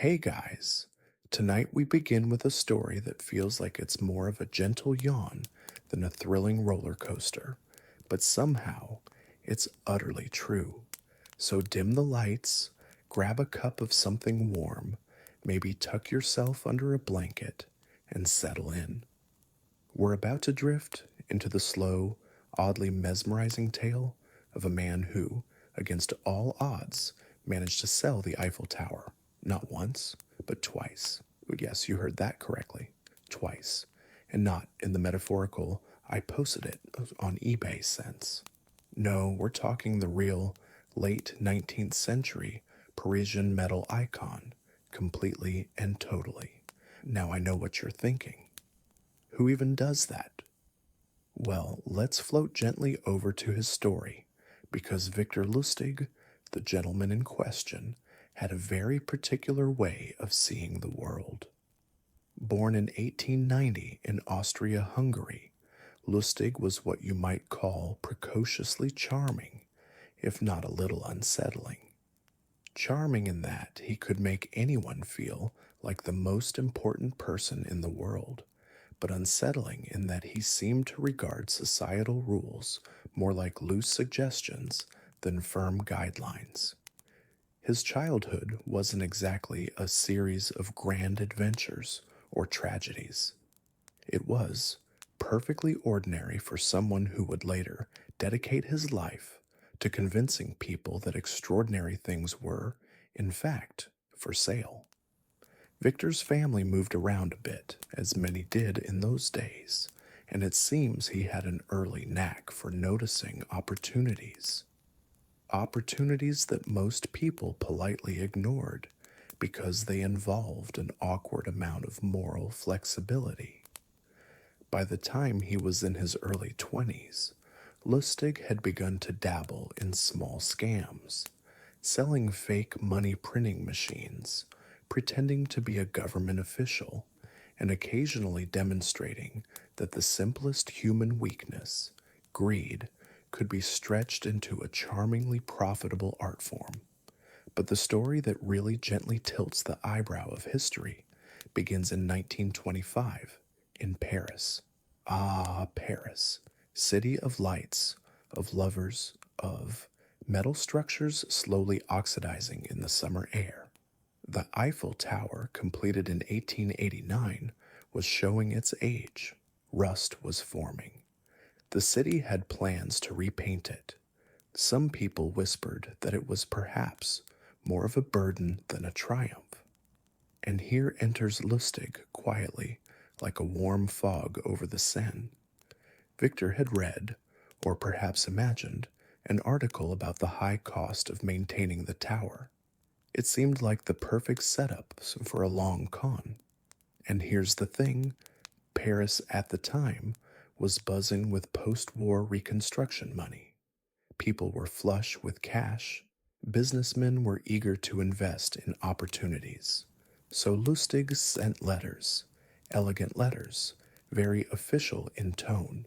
Hey guys, tonight we begin with a story that feels like it's more of a gentle yawn than a thrilling roller coaster, but somehow it's utterly true. So dim the lights, grab a cup of something warm, maybe tuck yourself under a blanket, and settle in. We're about to drift into the slow, oddly mesmerizing tale of a man who, against all odds, managed to sell the Eiffel Tower, not once, but twice. Yes, you heard that correctly. Twice. And not in the metaphorical, I posted it on eBay sense. No, we're talking the real, late 19th century Parisian metal icon, completely and totally. Now I know what you're thinking. Who even does that? Well, let's float gently over to his story, because Victor Lustig, the gentleman in question, had a very particular way of seeing the world. Born in 1890 in Austria Hungary, Lustig was what you might call precociously charming, if not a little unsettling. Charming in that he could make anyone feel like the most important person in the world, but unsettling in that he seemed to regard societal rules more like loose suggestions than firm guidelines. His childhood wasn't exactly a series of grand adventures or tragedies. It was perfectly ordinary for someone who would later dedicate his life to convincing people that extraordinary things were, in fact, for sale. Victor's family moved around a bit, as many did in those days, and it seems he had an early knack for noticing opportunities. Opportunities that most people politely ignored because they involved an awkward amount of moral flexibility. By the time he was in his early 20s, Lustig had begun to dabble in small scams, selling fake money printing machines, pretending to be a government official, and occasionally demonstrating that the simplest human weakness, greed, could be stretched into a charmingly profitable art form. But the story that really gently tilts the eyebrow of history begins in 1925 in Paris. Ah, Paris, city of lights, of lovers, of metal structures slowly oxidizing in the summer air. The Eiffel Tower, completed in 1889, was showing its age. Rust was forming. The city had plans to repaint it. Some people whispered that it was perhaps more of a burden than a triumph. And here enters Lustig quietly, like a warm fog over the Seine. Victor had read, or perhaps imagined, an article about the high cost of maintaining the tower. It seemed like the perfect setup for a long con. And here's the thing, Paris at the time was buzzing with post-war reconstruction money. People were flush with cash. Businessmen were eager to invest in opportunities. So Lustig sent letters, elegant letters, very official in tone,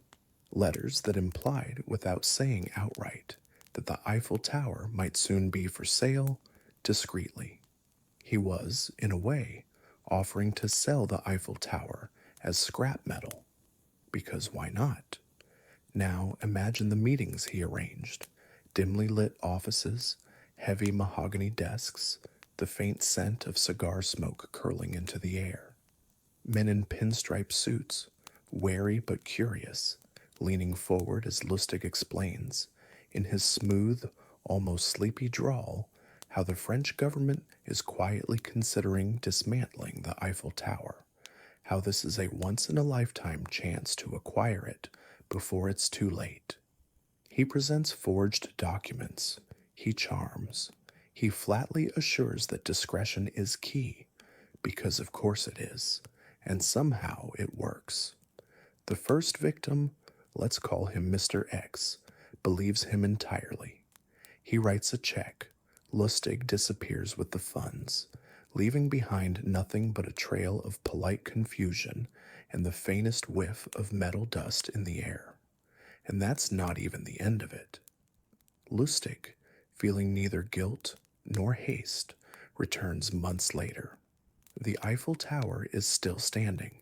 letters that implied, without saying outright, that the Eiffel Tower might soon be for sale, discreetly. He was, in a way, offering to sell the Eiffel Tower as scrap metal, because why not? Now imagine the meetings he arranged, dimly lit offices, heavy mahogany desks, the faint scent of cigar smoke curling into the air. Men in pinstripe suits, wary but curious, leaning forward as Lustig explains, in his smooth, almost sleepy drawl, how the French government is quietly considering dismantling the Eiffel Tower, how this is a once-in-a-lifetime chance to acquire it before it's too late. He presents forged documents. He charms. He flatly assures that discretion is key, because of course it is, and somehow it works. The first victim, let's call him Mr. X, believes him entirely. He writes a check. Lustig disappears with the funds, leaving behind nothing but a trail of polite confusion and the faintest whiff of metal dust in the air. And that's not even the end of it. Lustig, feeling neither guilt nor haste, returns months later, The Eiffel Tower is still standing.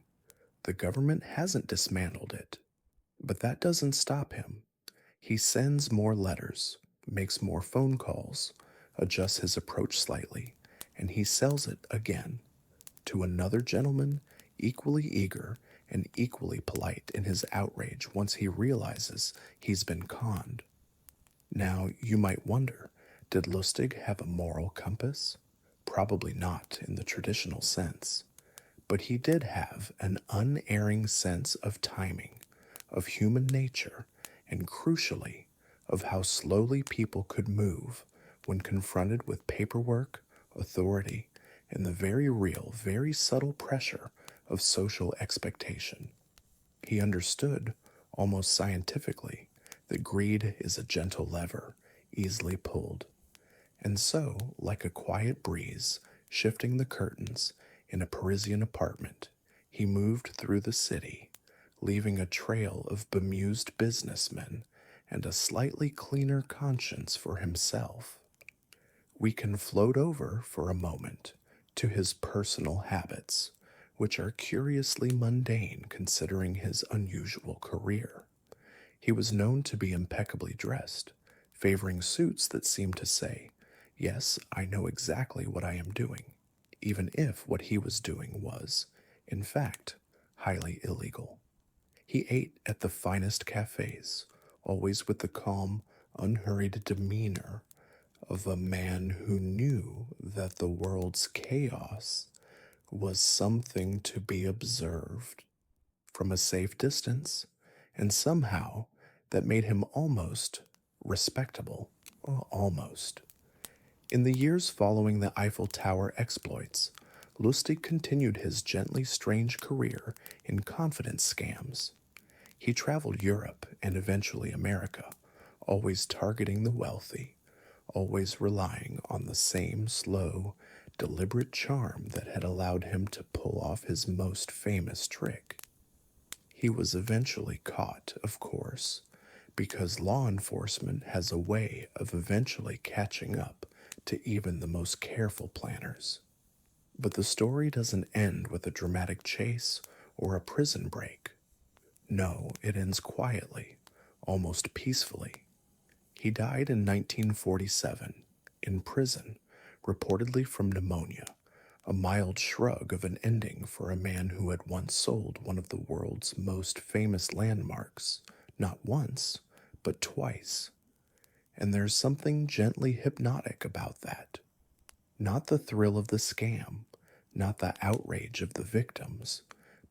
The government hasn't dismantled it. But that doesn't stop him. He sends more letters, makes more phone calls, adjusts his approach slightly, and he sells it again to another gentleman equally eager and equally polite in his outrage once he realizes he's been conned. Now, you might wonder, did Lustig have a moral compass? Probably not in the traditional sense, but he did have an unerring sense of timing, of human nature, and crucially, of how slowly people could move when confronted with paperwork, authority, and the very real, very subtle pressure of social expectation. He understood, almost scientifically, that greed is a gentle lever, easily pulled. And so, like a quiet breeze shifting the curtains in a Parisian apartment, he moved through the city, leaving a trail of bemused businessmen and a slightly cleaner conscience for himself. We can float over for a moment to his personal habits, which are curiously mundane considering his unusual career. He was known to be impeccably dressed, favoring suits that seemed to say, "Yes, I know exactly what I am doing," even if what he was doing was, in fact, highly illegal. He ate at the finest cafes, always with the calm, unhurried demeanor of a man who knew that the world's chaos was something to be observed from a safe distance, and somehow that made him almost respectable. Well, almost. In the years following the Eiffel Tower exploits, Lustig continued his gently strange career in confidence scams. He traveled Europe and eventually America, always targeting the wealthy, always relying on the same slow, deliberate charm that had allowed him to pull off his most famous trick. He was eventually caught, of course, because law enforcement has a way of eventually catching up to even the most careful planners. But the story doesn't end with a dramatic chase or a prison break. No, it ends quietly, almost peacefully. He died in 1947, in prison, reportedly from pneumonia, a mild shrug of an ending for a man who had once sold one of the world's most famous landmarks, not once, but twice. And there's something gently hypnotic about that. Not the thrill of the scam, not the outrage of the victims,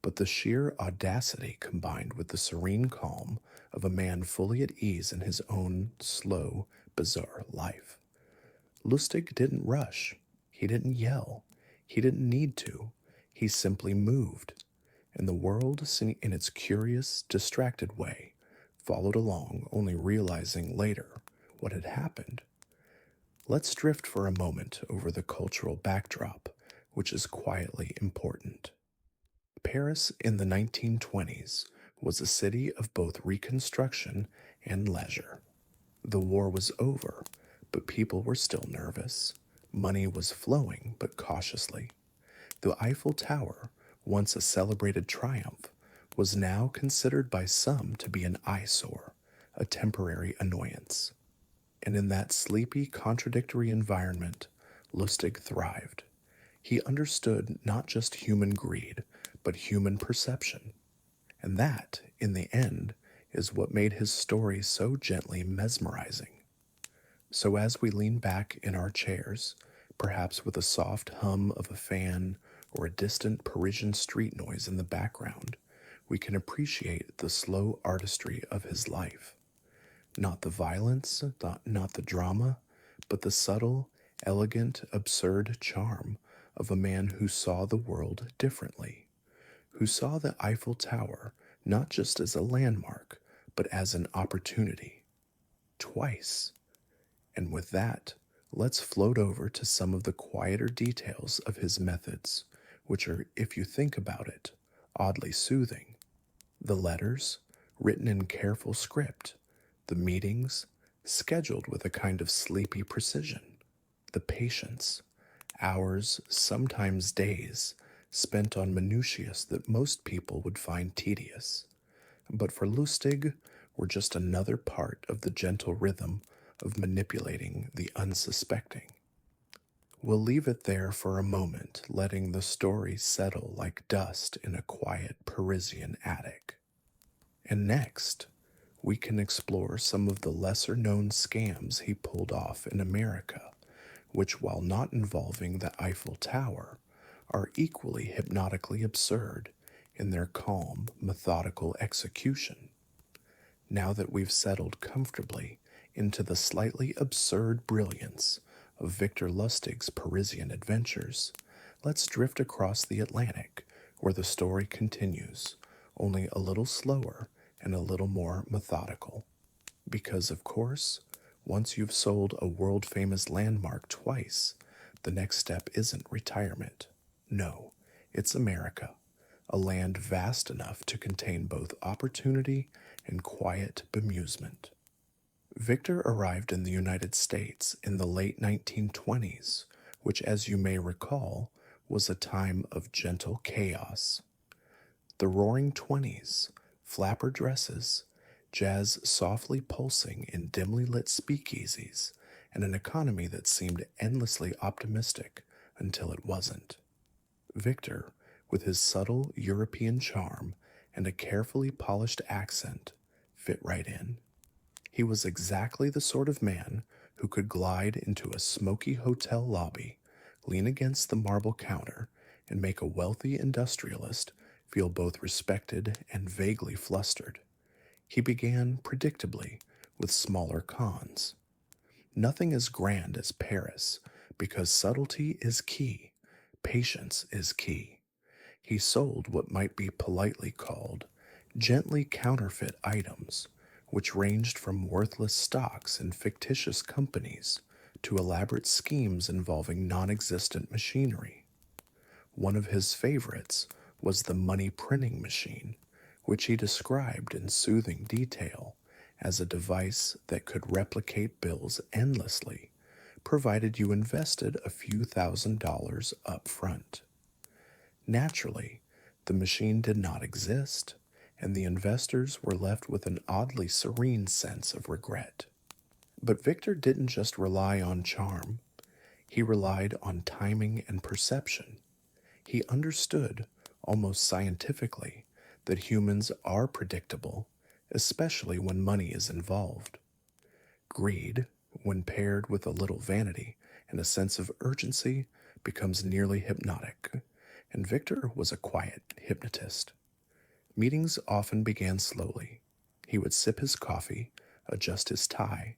but the sheer audacity combined with the serene calm of a man fully at ease in his own slow, bizarre life. Lustig didn't rush. He didn't yell. He didn't need to. He simply moved, and the world, in its curious, distracted way, followed along, only realizing later what had happened. Let's drift for a moment over the cultural backdrop, which is quietly important. Paris in the 1920s was a city of both reconstruction and leisure. The war was over, but people were still nervous. Money was flowing, but cautiously. The Eiffel Tower, once a celebrated triumph, was now considered by some to be an eyesore, a temporary annoyance. And in that sleepy, contradictory environment, Lustig thrived. He understood not just human greed, but human perception. And that, in the end, is what made his story so gently mesmerizing. So as we lean back in our chairs, perhaps with a soft hum of a fan or a distant Parisian street noise in the background, we can appreciate the slow artistry of his life. Not the violence, not the drama, but the subtle, elegant, absurd charm of a man who saw the world differently, who saw the Eiffel Tower not just as a landmark, but as an opportunity. Twice. And with that, let's float over to some of the quieter details of his methods, which are, if you think about it, oddly soothing. The letters, written in careful script, the meetings, scheduled with a kind of sleepy precision, the patience, hours, sometimes days, spent on minutiae that most people would find tedious, but for Lustig were just another part of the gentle rhythm of manipulating the unsuspecting. We'll leave it there for a moment, letting the story settle like dust in a quiet Parisian attic. And next, we can explore some of the lesser known scams he pulled off in America, which, while not involving the Eiffel Tower, are equally hypnotically absurd in their calm, methodical execution. Now that we've settled comfortably into the slightly absurd brilliance of Victor Lustig's Parisian adventures, let's drift across the Atlantic where the story continues, only a little slower and a little more methodical. Because, of course, once you've sold a world famous landmark twice, the next step isn't retirement. No, it's America, a land vast enough to contain both opportunity and quiet bemusement. Victor arrived in the United States in the late 1920s, which, as you may recall, was a time of gentle chaos. The roaring 20s, flapper dresses, jazz softly pulsing in dimly lit speakeasies, and an economy that seemed endlessly optimistic until it wasn't. Victor, with his subtle European charm and a carefully polished accent, fit right in. He was exactly the sort of man who could glide into a smoky hotel lobby, lean against the marble counter, and make a wealthy industrialist feel both respected and vaguely flustered. He began, predictably, with smaller cons. Nothing as grand as Paris, because subtlety is key, patience is key. He sold what might be politely called gently counterfeit items, which ranged from worthless stocks in fictitious companies to elaborate schemes involving non existent machinery. One of his favorites was the money printing machine, which he described in soothing detail as a device that could replicate bills endlessly, provided you invested a few $1,000s up front. Naturally, the machine did not exist, and the investors were left with an oddly serene sense of regret. But Victor didn't just rely on charm, he relied on timing and perception. He understood, almost scientifically, that humans are predictable, especially when money is involved. Greed, when paired with a little vanity and a sense of urgency, becomes nearly hypnotic, and Victor was a quiet hypnotist. Meetings often began slowly. He would sip his coffee, adjust his tie,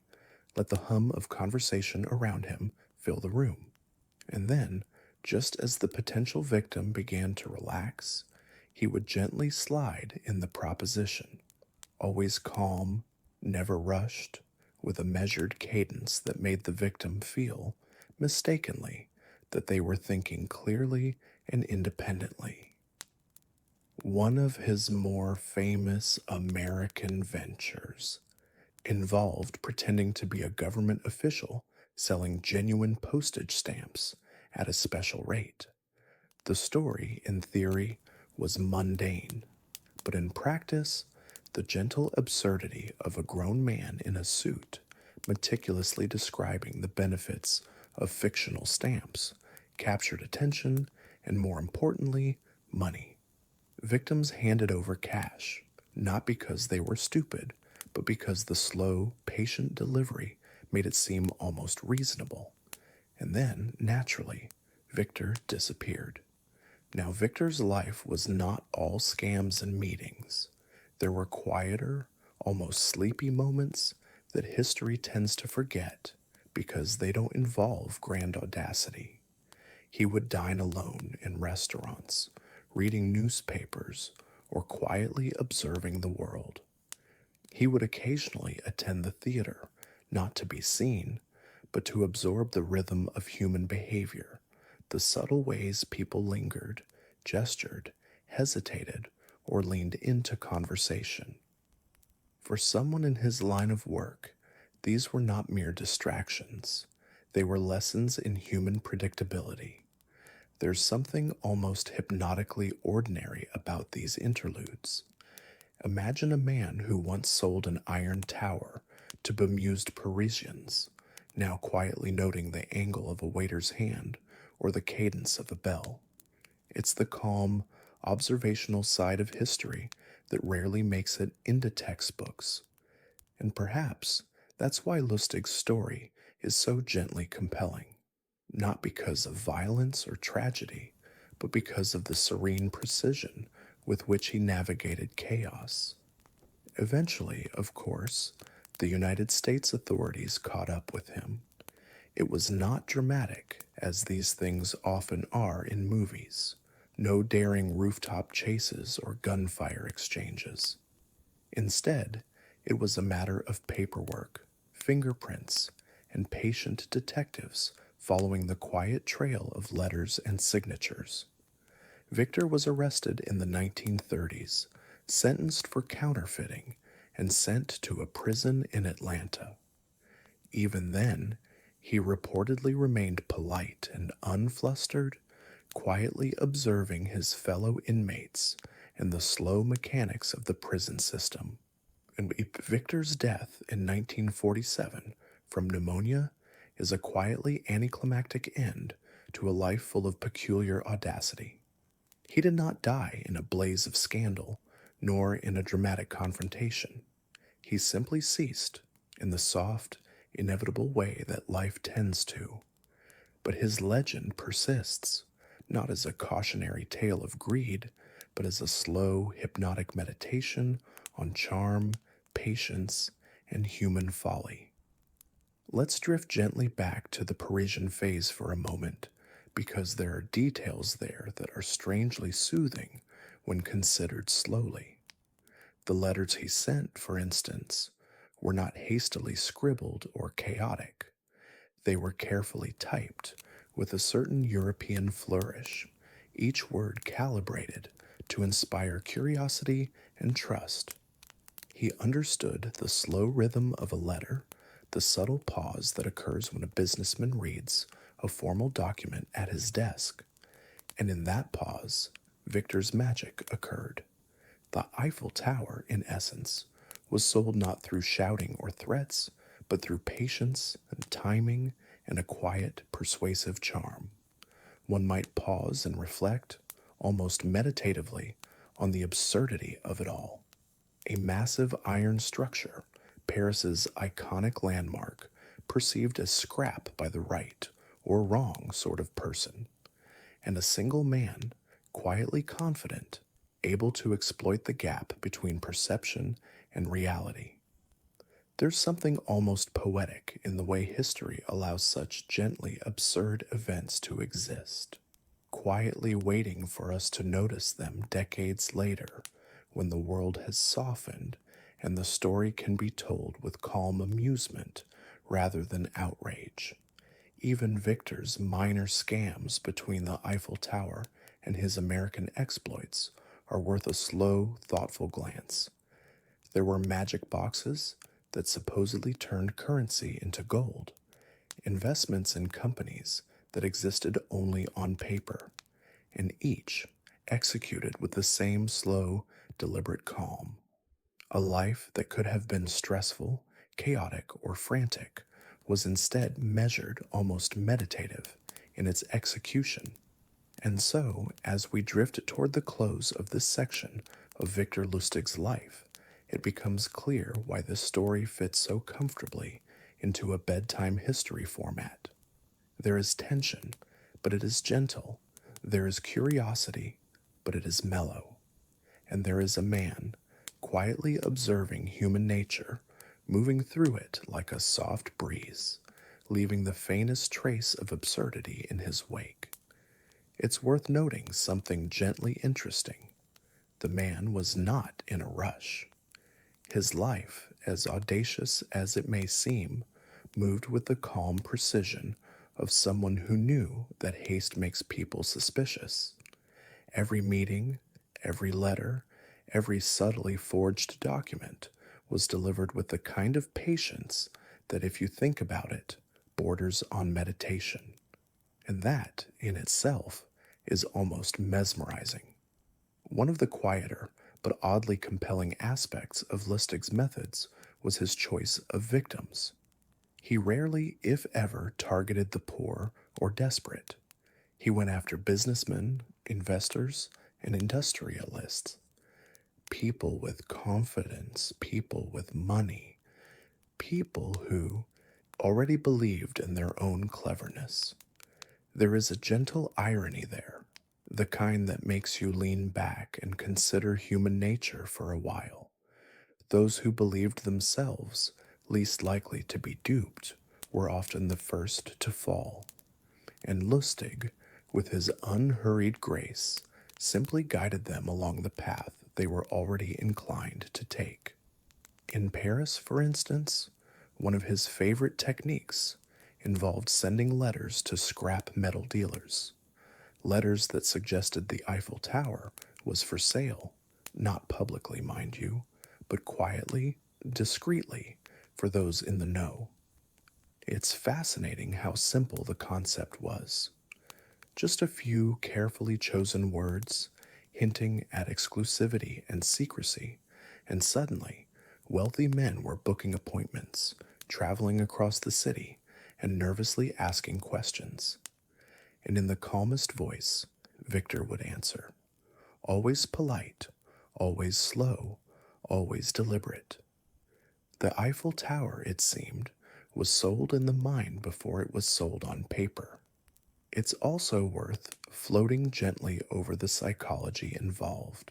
let the hum of conversation around him fill the room, and then, just as the potential victim began to relax, he would gently slide in the proposition, always calm, never rushed, with a measured cadence that made the victim feel, mistakenly, that they were thinking clearly and independently. One of his more famous American ventures involved pretending to be a government official selling genuine postage stamps at a special rate. The story, in theory, was mundane, but in practice, the gentle absurdity of a grown man in a suit meticulously describing the benefits of fictional stamps captured attention and, more importantly, money. Victims handed over cash, not because they were stupid, but because the slow, patient delivery made it seem almost reasonable. And then, naturally, Victor disappeared. Now, Victor's life was not all scams and meetings. There were quieter, almost sleepy moments that history tends to forget because they don't involve grand audacity. He would dine alone in restaurants, reading newspapers, or quietly observing the world. He would occasionally attend the theater, not to be seen, but to absorb the rhythm of human behavior, the subtle ways people lingered, gestured, hesitated, or leaned into conversation. For someone in his line of work, these were not mere distractions. They were lessons in human predictability. There's something almost hypnotically ordinary about these interludes. Imagine a man who once sold an iron tower to bemused Parisians, now quietly noting the angle of a waiter's hand or the cadence of a bell. It's the calm, observational side of history that rarely makes it into textbooks. And perhaps that's why Lustig's story is so gently compelling, not because of violence or tragedy, but because of the serene precision with which he navigated chaos. Eventually, of course, the United States authorities caught up with him. It was not dramatic, as these things often are in movies. No daring rooftop chases or gunfire exchanges. Instead, it was a matter of paperwork, fingerprints, and patient detectives following the quiet trail of letters and signatures. Victor was arrested in the 1930s, sentenced for counterfeiting, and sent to a prison in Atlanta. Even then, he reportedly remained polite and unflustered, quietly observing his fellow inmates and the slow mechanics of the prison system. And Victor's death in 1947 from pneumonia is a quietly anticlimactic end to a life full of peculiar audacity. He did not die in a blaze of scandal, nor in a dramatic confrontation. He simply ceased in the soft, inevitable way that life tends to. But his legend persists, not as a cautionary tale of greed, but as a slow, hypnotic meditation on charm, patience, and human folly. Let's drift gently back to the Parisian phase for a moment, because there are details there that are strangely soothing when considered slowly. The letters he sent, for instance, were not hastily scribbled or chaotic. They were carefully typed with a certain European flourish, each word calibrated to inspire curiosity and trust. He understood the slow rhythm of a letter, the subtle pause that occurs when a businessman reads a formal document at his desk. And in that pause, Victor's magic occurred. The Eiffel Tower, in essence, was sold not through shouting or threats, but through patience and timing and a quiet, persuasive charm. One might pause and reflect, almost meditatively, on the absurdity of it all. A massive iron structure, Paris's iconic landmark, perceived as scrap by the right or wrong sort of person, and a single man, quietly confident, able to exploit the gap between perception and reality. There's something almost poetic in the way history allows such gently absurd events to exist, quietly waiting for us to notice them decades later when the world has softened and the story can be told with calm amusement rather than outrage. Even Victor's minor scams between the Eiffel Tower and his American exploits are worth a slow, thoughtful glance. There were magic boxes that supposedly turned currency into gold, investments in companies that existed only on paper, and each executed with the same slow, deliberate calm. A life that could have been stressful, chaotic, or frantic was instead measured, almost meditative, in its execution. And so, as we drift toward the close of this section of Victor Lustig's life, it becomes clear why this story fits so comfortably into a bedtime history format. There is tension, but it is gentle. There is curiosity, but it is mellow. And there is a man, quietly observing human nature, moving through it like a soft breeze, leaving the faintest trace of absurdity in his wake. It's worth noting something gently interesting. The man was not in a rush. His life, as audacious as it may seem, moved with the calm precision of someone who knew that haste makes people suspicious. Every meeting, every letter, every subtly forged document was delivered with the kind of patience that, if you think about it, borders on meditation. And that, in itself, is almost mesmerizing. One of the quieter but oddly compelling aspects of Lustig's methods was his choice of victims. He rarely, if ever, targeted the poor or desperate. He went after businessmen, investors, and industrialists, people with confidence, people with money, people who already believed in their own cleverness. There is a gentle irony there, the kind that makes you lean back and consider human nature for a while. Those who believed themselves least likely to be duped were often the first to fall, and Lustig, with his unhurried grace, simply guided them along the path they were already inclined to take. In Paris, for instance, one of his favorite techniques involved sending letters to scrap metal dealers, letters that suggested the Eiffel Tower was for sale, not publicly, mind you, but quietly, discreetly, for those in the know. It's fascinating how simple the concept was. Just a few carefully chosen words hinting at exclusivity and secrecy, and suddenly, wealthy men were booking appointments, traveling across the city, and nervously asking questions. And in the calmest voice, Victor would answer, always polite, always slow, always deliberate. The Eiffel Tower, it seemed, was sold in the mind before it was sold on paper. It's also worth floating gently over the psychology involved.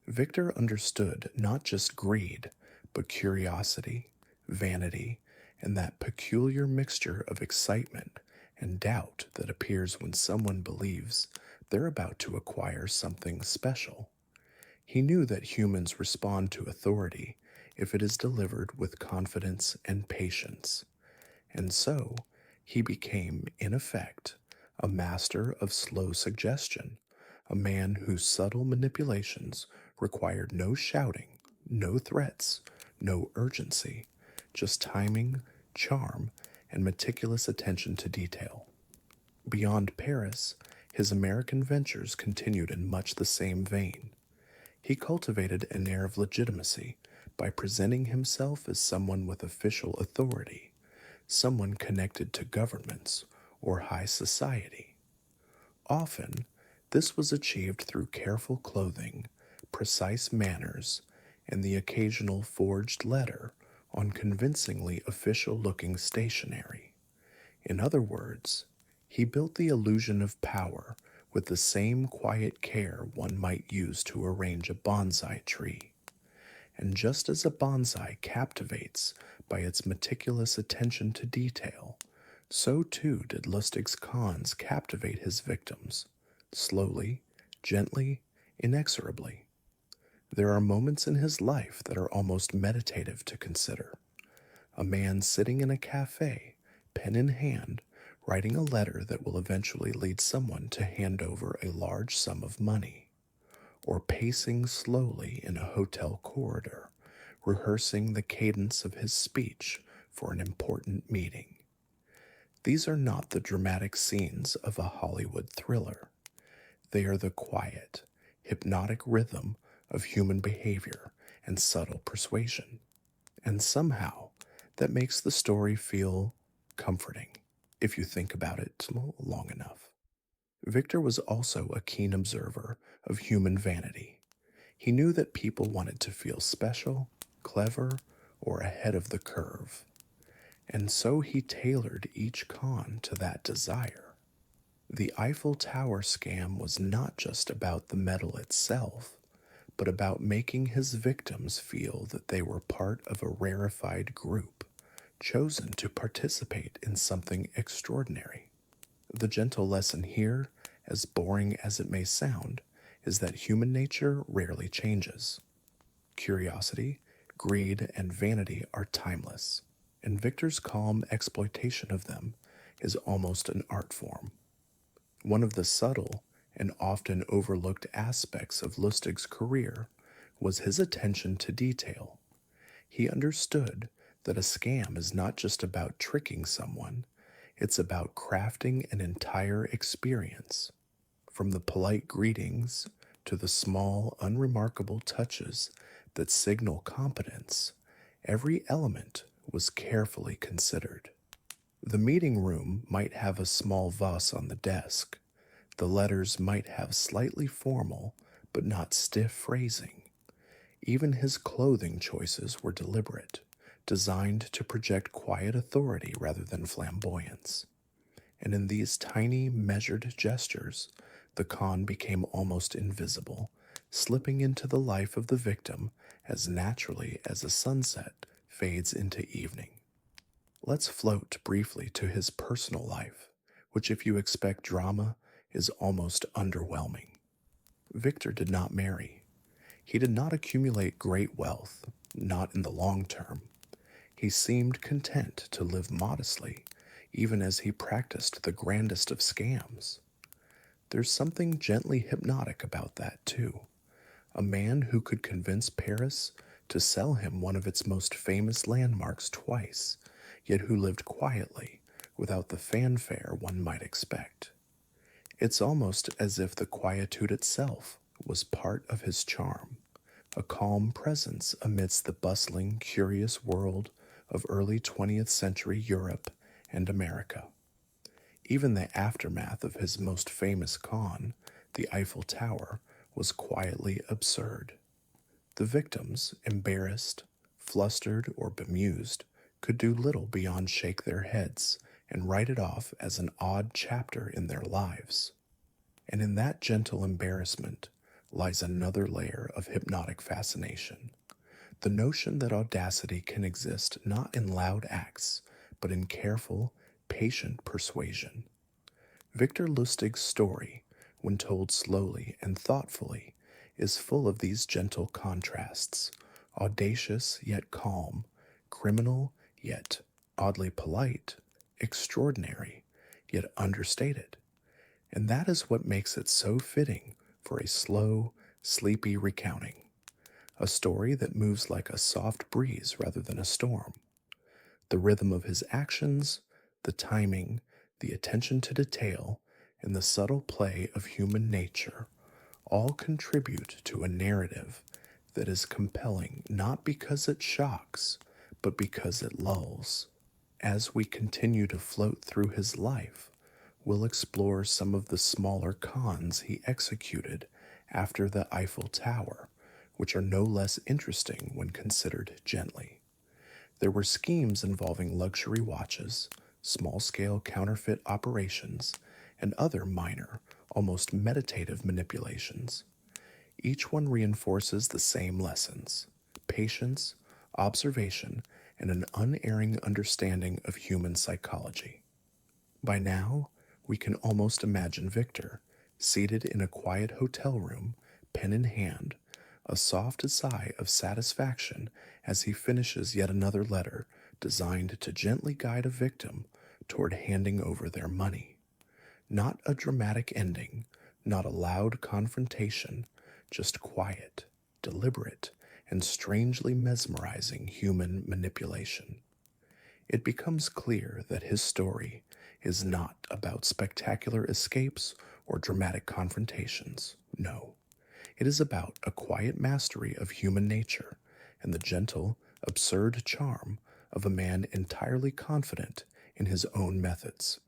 Victor understood not just greed, but curiosity, vanity, and that peculiar mixture of excitement and doubt that appears when someone believes they're about to acquire something special. He knew that humans respond to authority if it is delivered with confidence and patience, and so he became, in effect, a master of slow suggestion, a man whose subtle manipulations required no shouting, no threats, no urgency, just timing, charm, and meticulous attention to detail. Beyond Paris, his American ventures continued in much the same vein. He cultivated an air of legitimacy by presenting himself as someone with official authority, someone connected to governments or high society. Often, this was achieved through careful clothing, precise manners, and the occasional forged letter on convincingly official looking stationery. In other words, he built the illusion of power with the same quiet care one might use to arrange a bonsai tree. And just as a bonsai captivates by its meticulous attention to detail, so too did Lustig's cons captivate his victims, slowly, gently, inexorably. There are moments in his life that are almost meditative to consider. A man sitting in a cafe, pen in hand, writing a letter that will eventually lead someone to hand over a large sum of money, or pacing slowly in a hotel corridor, rehearsing the cadence of his speech for an important meeting. These are not the dramatic scenes of a Hollywood thriller. They are the quiet, hypnotic rhythm of human behavior and subtle persuasion. And somehow, that makes the story feel comforting, if you think about it long enough. Victor was also a keen observer of human vanity. He knew that people wanted to feel special, clever, or ahead of the curve. And so he tailored each con to that desire. The Eiffel Tower scam was not just about the metal itself, but about making his victims feel that they were part of a rarefied group, chosen to participate in something extraordinary. The gentle lesson here, as boring as it may sound, is that human nature rarely changes. Curiosity, greed, and vanity are timeless, and Victor's calm exploitation of them is almost an art form. One of the subtle and often overlooked aspects of Lustig's career was his attention to detail. He understood that a scam is not just about tricking someone, it's about crafting an entire experience. From the polite greetings to the small, unremarkable touches that signal competence, every element was carefully considered. The meeting room might have a small vase on the desk. The letters might have slightly formal, but not stiff phrasing. Even his clothing choices were deliberate, designed to project quiet authority rather than flamboyance. And in these tiny, measured gestures, the con became almost invisible, slipping into the life of the victim as naturally as a sunset fades into evening. Let's float briefly to his personal life, which, if you expect drama, is almost underwhelming. Victor did not marry. He did not accumulate great wealth, not in the long term. He seemed content to live modestly, even as he practiced the grandest of scams. There's something gently hypnotic about that, too. A man who could convince Paris to sell him one of its most famous landmarks twice, yet who lived quietly, without the fanfare one might expect. It's almost as if the quietude itself was part of his charm, a calm presence amidst the bustling, curious world of early 20th century Europe and America. Even the aftermath of his most famous con, the Eiffel Tower, was quietly absurd. The victims, embarrassed, flustered, or bemused, could do little beyond shake their heads and write it off as an odd chapter in their lives. And in that gentle embarrassment lies another layer of hypnotic fascination. The notion that audacity can exist not in loud acts, but in careful, patient persuasion. Victor Lustig's story, when told slowly and thoughtfully, is full of these gentle contrasts, audacious yet calm, criminal yet oddly polite, extraordinary yet understated. And that is what makes it so fitting for a slow, sleepy recounting. A story that moves like a soft breeze rather than a storm. The rhythm of his actions, the timing, the attention to detail, and the subtle play of human nature all contribute to a narrative that is compelling not because it shocks, but because it lulls. As we continue to float through his life, we'll explore some of the smaller cons he executed after the Eiffel Tower, which are no less interesting when considered gently. There were schemes involving luxury watches, small-scale counterfeit operations, and other minor, almost meditative manipulations. Each one reinforces the same lessons: patience, observation, and an unerring understanding of human psychology. By now, we can almost imagine Victor, seated in a quiet hotel room, pen in hand, a soft sigh of satisfaction as he finishes yet another letter designed to gently guide a victim toward handing over their money. Not a dramatic ending, not a loud confrontation, just quiet, deliberate, and strangely mesmerizing human manipulation. It becomes clear that his story is not about spectacular escapes or dramatic confrontations. No, it is about a quiet mastery of human nature and the gentle, absurd charm of a man entirely confident in his own methods.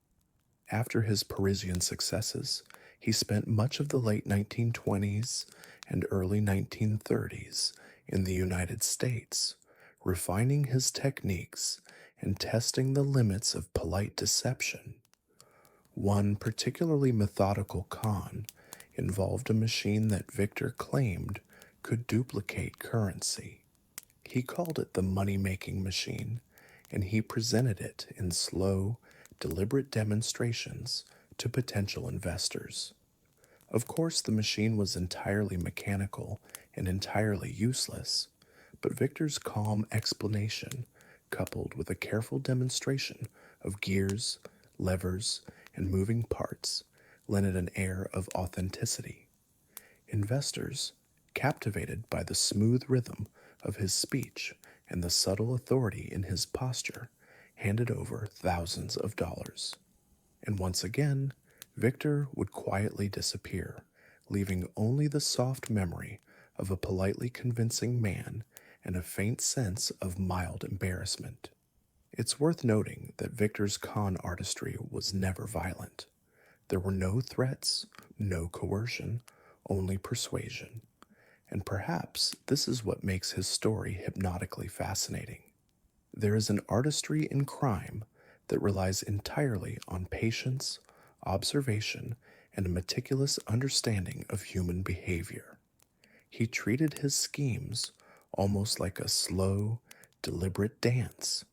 After his Parisian successes, he spent much of the late 1920s and early 1930s in the United States, refining his techniques and testing the limits of polite deception. One particularly methodical con involved a machine that Victor claimed could duplicate currency. He called it the money-making machine, and he presented it in slow, deliberate demonstrations to potential investors. Of course, the machine was entirely mechanical and entirely useless, but Victor's calm explanation, coupled with a careful demonstration of gears, levers, and moving parts, lent it an air of authenticity. Investors, captivated by the smooth rhythm of his speech and the subtle authority in his posture, handed over thousands of dollars. And once again, Victor would quietly disappear, leaving only the soft memory of a politely convincing man and a faint sense of mild embarrassment. It's worth noting that Victor's con artistry was never violent. There were no threats, no coercion, only persuasion. And perhaps this is what makes his story hypnotically fascinating. There is an artistry in crime that relies entirely on patience, observation, and a meticulous understanding of human behavior. He treated his schemes almost like a slow, deliberate dance,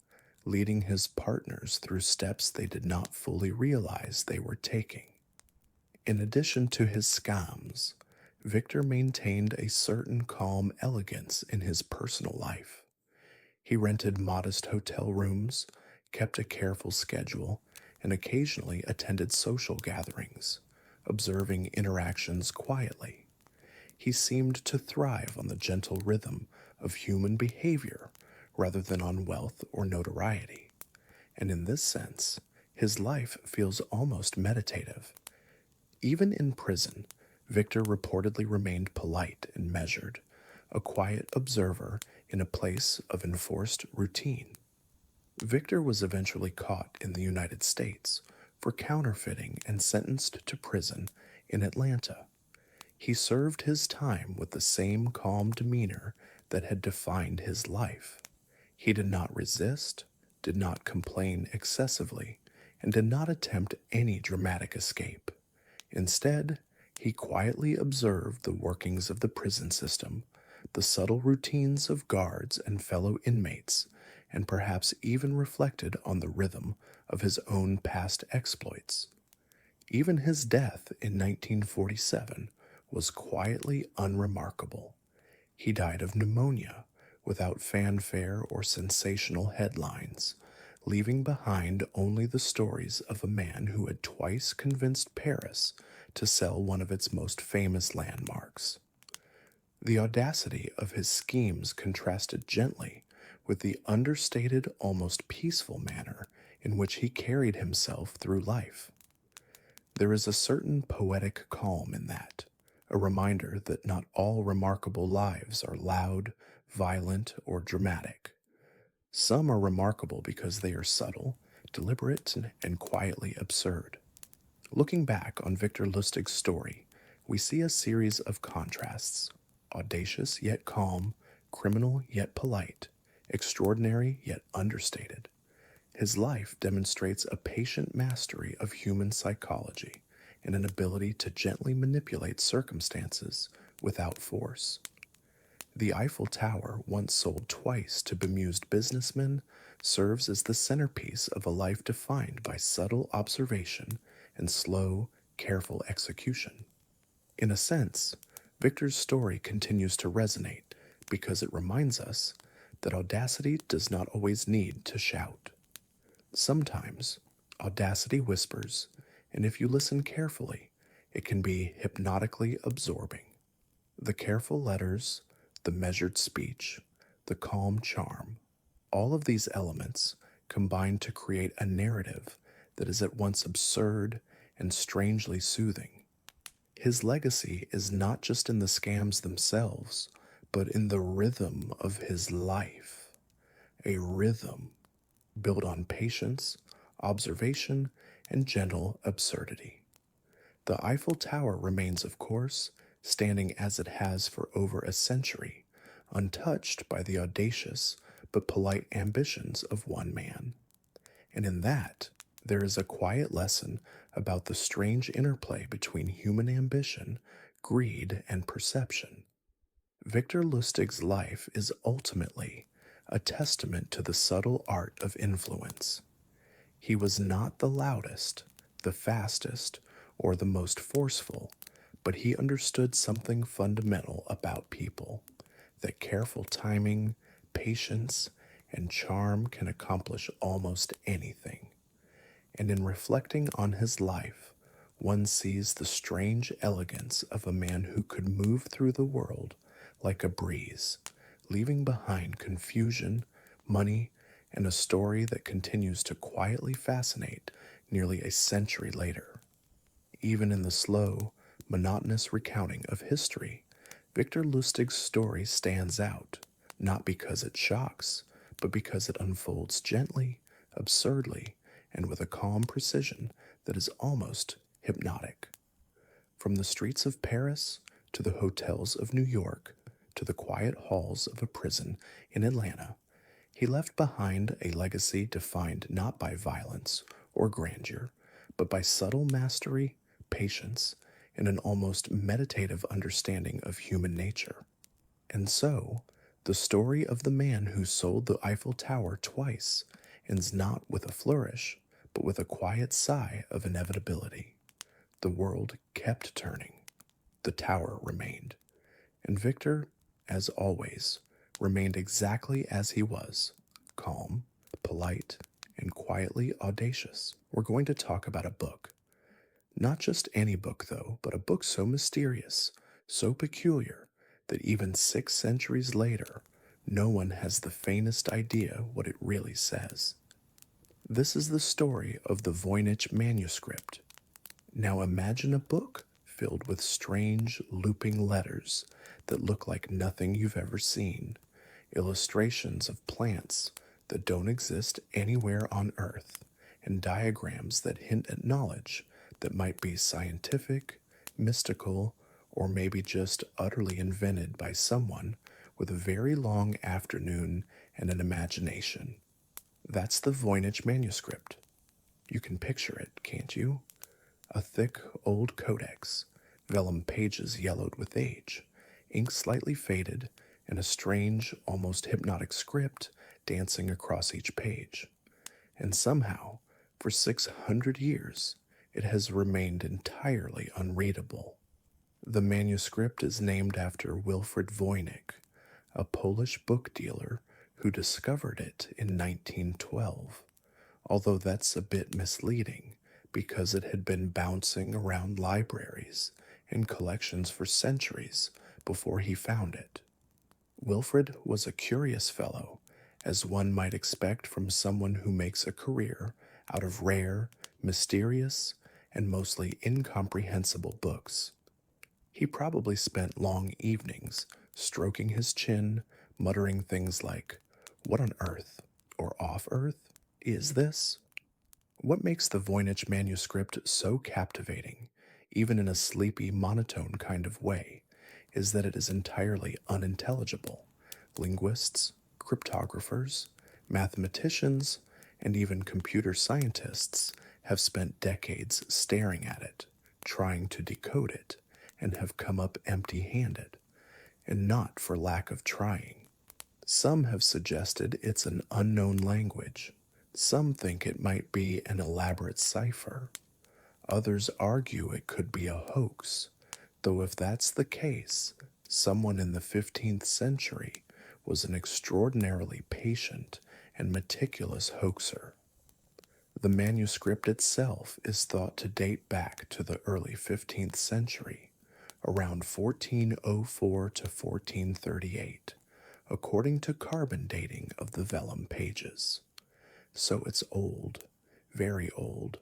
leading his partners through steps they did not fully realize they were taking. In addition to his scams, Victor maintained a certain calm elegance in his personal life. He rented modest hotel rooms, kept a careful schedule, and occasionally attended social gatherings, observing interactions quietly. He seemed to thrive on the gentle rhythm of human behavior rather than on wealth or notoriety. And in this sense, his life feels almost meditative. Even in prison, Victor reportedly remained polite and measured, a quiet observer in a place of enforced routine. Victor was eventually caught in the United States for counterfeiting and sentenced to prison in Atlanta. He served his time with the same calm demeanor that had defined his life. He did not resist, did not complain excessively, and did not attempt any dramatic escape. Instead, he quietly observed the workings of the prison system, the subtle routines of guards and fellow inmates, and perhaps even reflected on the rhythm of his own past exploits. Even his death in 1947 was quietly unremarkable. He died of pneumonia without fanfare or sensational headlines, leaving behind only the stories of a man who had twice convinced Paris to sell one of its most famous landmarks. The audacity of his schemes contrasted gently with the understated, almost peaceful manner in which he carried himself through life. There is a certain poetic calm in that, a reminder that not all remarkable lives are loud, violent, or dramatic. Some are remarkable because they are subtle, deliberate, and quietly absurd. Looking back on Victor Lustig's story, we see a series of contrasts: audacious yet calm, criminal yet polite, extraordinary yet understated. His life demonstrates a patient mastery of human psychology and an ability to gently manipulate circumstances without force. The Eiffel Tower, once sold twice to bemused businessmen, serves as the centerpiece of a life defined by subtle observation and slow, careful execution. In a sense, Victor's story continues to resonate because it reminds us that audacity does not always need to shout. Sometimes, audacity whispers, and if you listen carefully, it can be hypnotically absorbing. The careful letters, the measured speech, the calm charm, all of these elements combine to create a narrative that is at once absurd and strangely soothing. His legacy is not just in the scams themselves, but in the rhythm of his life. A rhythm built on patience, observation, and gentle absurdity. The Eiffel Tower remains, of course, standing as it has for over a century, untouched by the audacious but polite ambitions of one man. And in that, there is a quiet lesson about the strange interplay between human ambition, greed, and perception. Victor Lustig's life is ultimately a testament to the subtle art of influence. He was not the loudest, the fastest, or the most forceful, but he understood something fundamental about people: that careful timing, patience, and charm can accomplish almost anything. And in reflecting on his life, one sees the strange elegance of a man who could move through the world like a breeze, leaving behind confusion, money, and a story that continues to quietly fascinate nearly a century later. even in the slow, monotonous recounting of history, Victor Lustig's story stands out, not because it shocks, but because it unfolds gently, absurdly, and with a calm precision that is almost hypnotic. From the streets of Paris to the hotels of New York to the quiet halls of a prison in Atlanta, he left behind a legacy defined not by violence or grandeur, but by subtle mastery, patience, and an almost meditative understanding of human nature. And so, the story of the man who sold the Eiffel Tower twice ends not with a flourish, but with a quiet sigh of inevitability. The world kept turning. The tower remained. And Victor, as always, remained exactly as he was, calm, polite, and quietly audacious. We're going to talk about a book. Not just any book, though, but a book so mysterious, so peculiar, that even 6 centuries later, no one has the faintest idea what it really says. This is the story of the Voynich manuscript. Now imagine a book filled with strange, looping letters that look like nothing you've ever seen, illustrations of plants that don't exist anywhere on Earth, and diagrams that hint at knowledge that might be scientific, mystical, or maybe just utterly invented by someone with a very long afternoon and an imagination. That's the Voynich manuscript. You can picture it, can't you? A thick old codex, vellum pages yellowed with age, ink slightly faded, and a strange, almost hypnotic script dancing across each page. And somehow, for 600 years, it has remained entirely unreadable. The manuscript is named after Wilfrid Voynich, a Polish book dealer who discovered it in 1912, although that's a bit misleading because it had been bouncing around libraries and collections for centuries before he found it. Wilfrid was a curious fellow, as one might expect from someone who makes a career out of rare, mysterious, and mostly incomprehensible books. He probably spent long evenings stroking his chin, muttering things like, "What on earth, or off earth, is this?" What makes the Voynich manuscript so captivating, even in a sleepy, monotone kind of way, is that it is entirely unintelligible. Linguists, cryptographers, mathematicians, and even computer scientists have spent decades staring at it, trying to decode it, and have come up empty handed, and not for lack of trying. Some have suggested it's an unknown language. Some think it might be an elaborate cipher. Others argue it could be a hoax, though if that's the case, someone in the 15th century was an extraordinarily patient and meticulous hoaxer. The manuscript itself is thought to date back to the early 15th century, around 1404 to 1438, according to carbon dating of the vellum pages. So it's old, very old,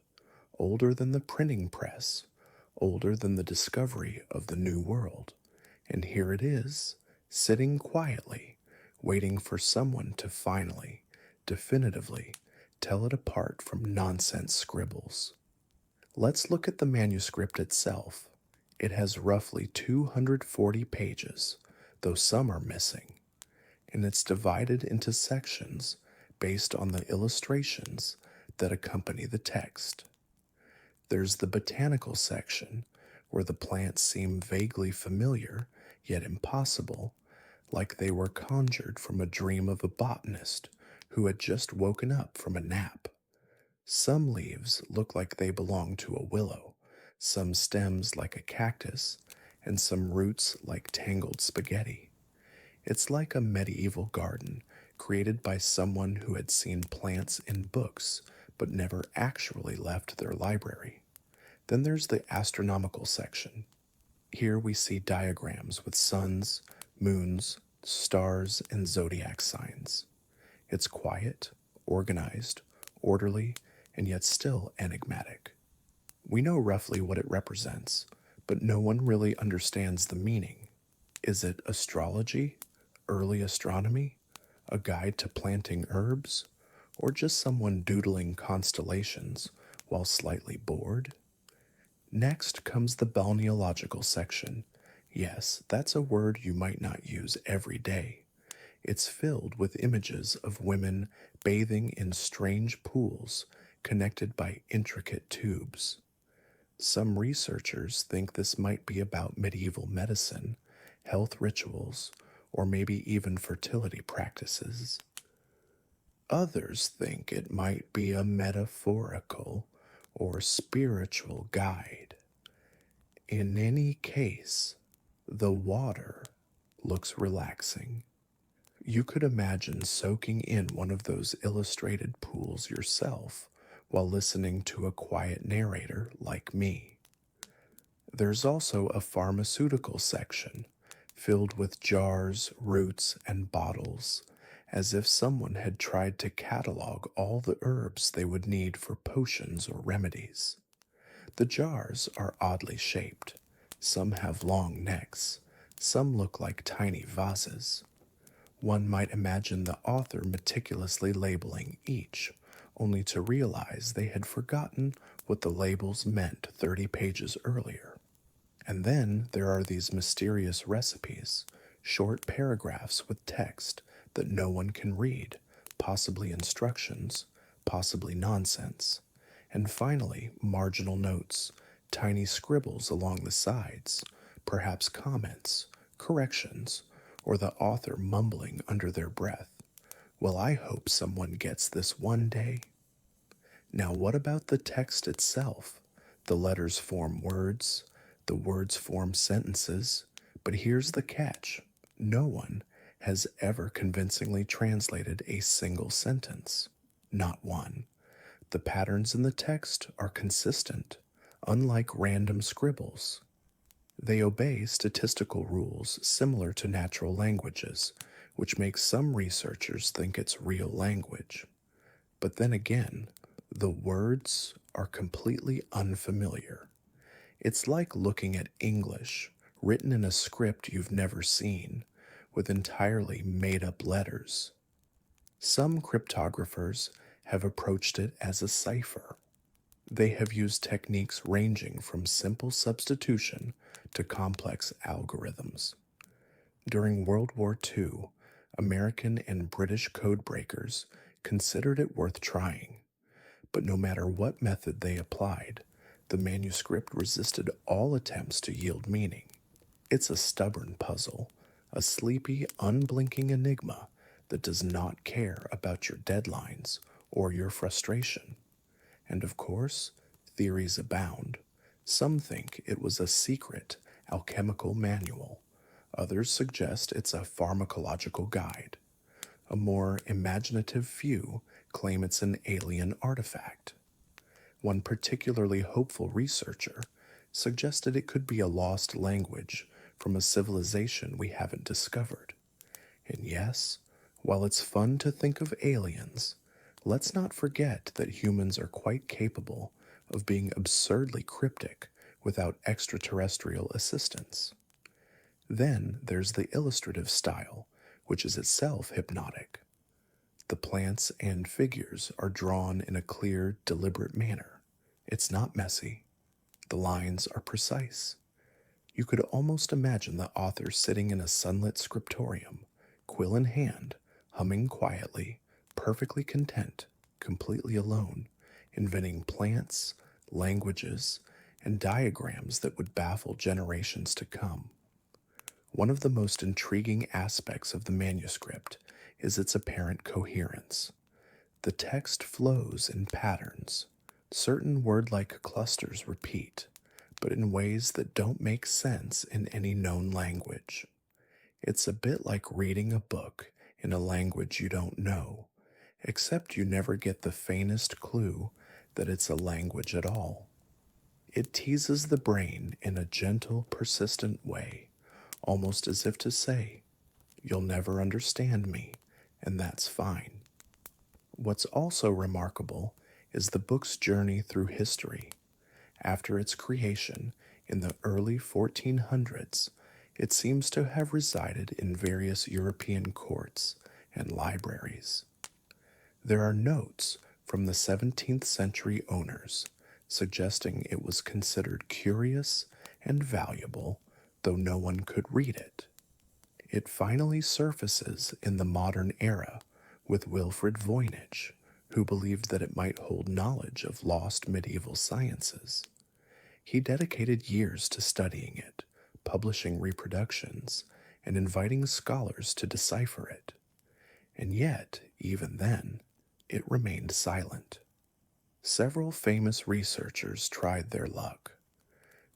older than the printing press, older than the discovery of the New World. And here it is, sitting quietly, waiting for someone to finally, definitively, tell it apart from nonsense scribbles. Let's look at the manuscript itself. It has roughly 240 pages, though some are missing, and it's divided into sections based on the illustrations that accompany the text. There's the botanical section, where the plants seem vaguely familiar, yet impossible, like they were conjured from a dream of a botanist who had just woken up from a nap. Some leaves look like they belong to a willow, some stems like a cactus, and some roots like tangled spaghetti. It's like a medieval garden created by someone who had seen plants in books but never actually left their library. Then there's the astronomical section. Here we see diagrams with suns, moons, stars, and zodiac signs. It's quiet, organized, orderly, and yet still enigmatic. We know roughly what it represents, but no one really understands the meaning. Is it astrology? Early astronomy? A guide to planting herbs? Or just someone doodling constellations while slightly bored? Next comes the balneological section. Yes, that's a word you might not use every day. It's filled with images of women bathing in strange pools connected by intricate tubes. Some researchers think this might be about medieval medicine, health rituals, or maybe even fertility practices. Others think it might be a metaphorical or spiritual guide. In any case, the water looks relaxing. You could imagine soaking in one of those illustrated pools yourself while listening to a quiet narrator like me. There's also a pharmaceutical section filled with jars, roots, and bottles, as if someone had tried to catalog all the herbs they would need for potions or remedies. The jars are oddly shaped. Some have long necks. Some look like tiny vases. One might imagine the author meticulously labeling each, only to realize they had forgotten what the labels meant 30 pages earlier. And then there are these mysterious recipes, short paragraphs with text that no one can read, possibly instructions, possibly nonsense. And finally, marginal notes, tiny scribbles along the sides, perhaps comments, corrections, or the author mumbling under their breath. Well, I hope someone gets this one day. Now, what about the text itself? The letters form words, the words form sentences, but here's the catch. No one has ever convincingly translated a single sentence. Not one. The patterns in the text are consistent, unlike random scribbles. They obey statistical rules similar to natural languages, which makes some researchers think it's real language. But then again, the words are completely unfamiliar. It's like looking at English written in a script you've never seen, with entirely made up letters. Some cryptographers have approached it as a cipher. They have used techniques ranging from simple substitution to complex algorithms. During World War II, American and British code breakers considered it worth trying. But no matter what method they applied, the manuscript resisted all attempts to yield meaning. It's a stubborn puzzle, a sleepy, unblinking enigma that does not care about your deadlines or your frustration. And of course, theories abound. Some think it was a secret alchemical manual. Others suggest it's a pharmacological guide. A more imaginative few claim it's an alien artifact. One particularly hopeful researcher suggested it could be a lost language from a civilization we haven't discovered. And yes, while it's fun to think of aliens, let's not forget that humans are quite capable of being absurdly cryptic without extraterrestrial assistance. Then there's the illustrative style, which is itself hypnotic. The plants and figures are drawn in a clear, deliberate manner. It's not messy. The lines are precise. You could almost imagine the author sitting in a sunlit scriptorium, quill in hand, humming quietly, perfectly content, completely alone, inventing plants, languages, and diagrams that would baffle generations to come. One of the most intriguing aspects of the manuscript is its apparent coherence. The text flows in patterns. Certain word-like clusters repeat, but in ways that don't make sense in any known language. It's a bit like reading a book in a language you don't know, except you never get the faintest clue that it's a language at all. It teases the brain in a gentle, persistent way, almost as if to say, "You'll never understand me, and that's fine." What's also remarkable is the book's journey through history. After its creation in the early 1400s, it seems to have resided in various European courts and libraries. There are notes from the 17th century owners suggesting it was considered curious and valuable, though no one could read it. It finally surfaces in the modern era with Wilfrid Voynich, who believed that it might hold knowledge of lost medieval sciences. He dedicated years to studying it, publishing reproductions, and inviting scholars to decipher it. And yet, even then, it remained silent. Several famous researchers tried their luck.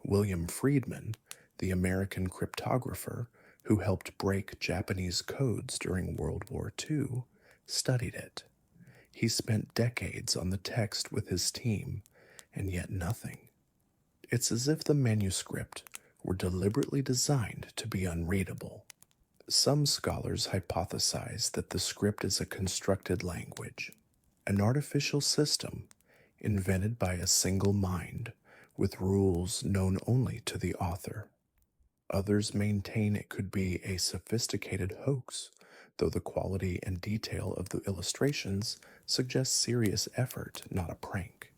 William Friedman, the American cryptographer who helped break Japanese codes during World War II, studied it. He spent decades on the text with his team, and yet nothing. It's as if the manuscript were deliberately designed to be unreadable. Some scholars hypothesize that the script is a constructed language, an artificial system invented by a single mind with rules known only to the author. Others maintain it could be a sophisticated hoax, though the quality and detail of the illustrations suggest serious effort, not a prank.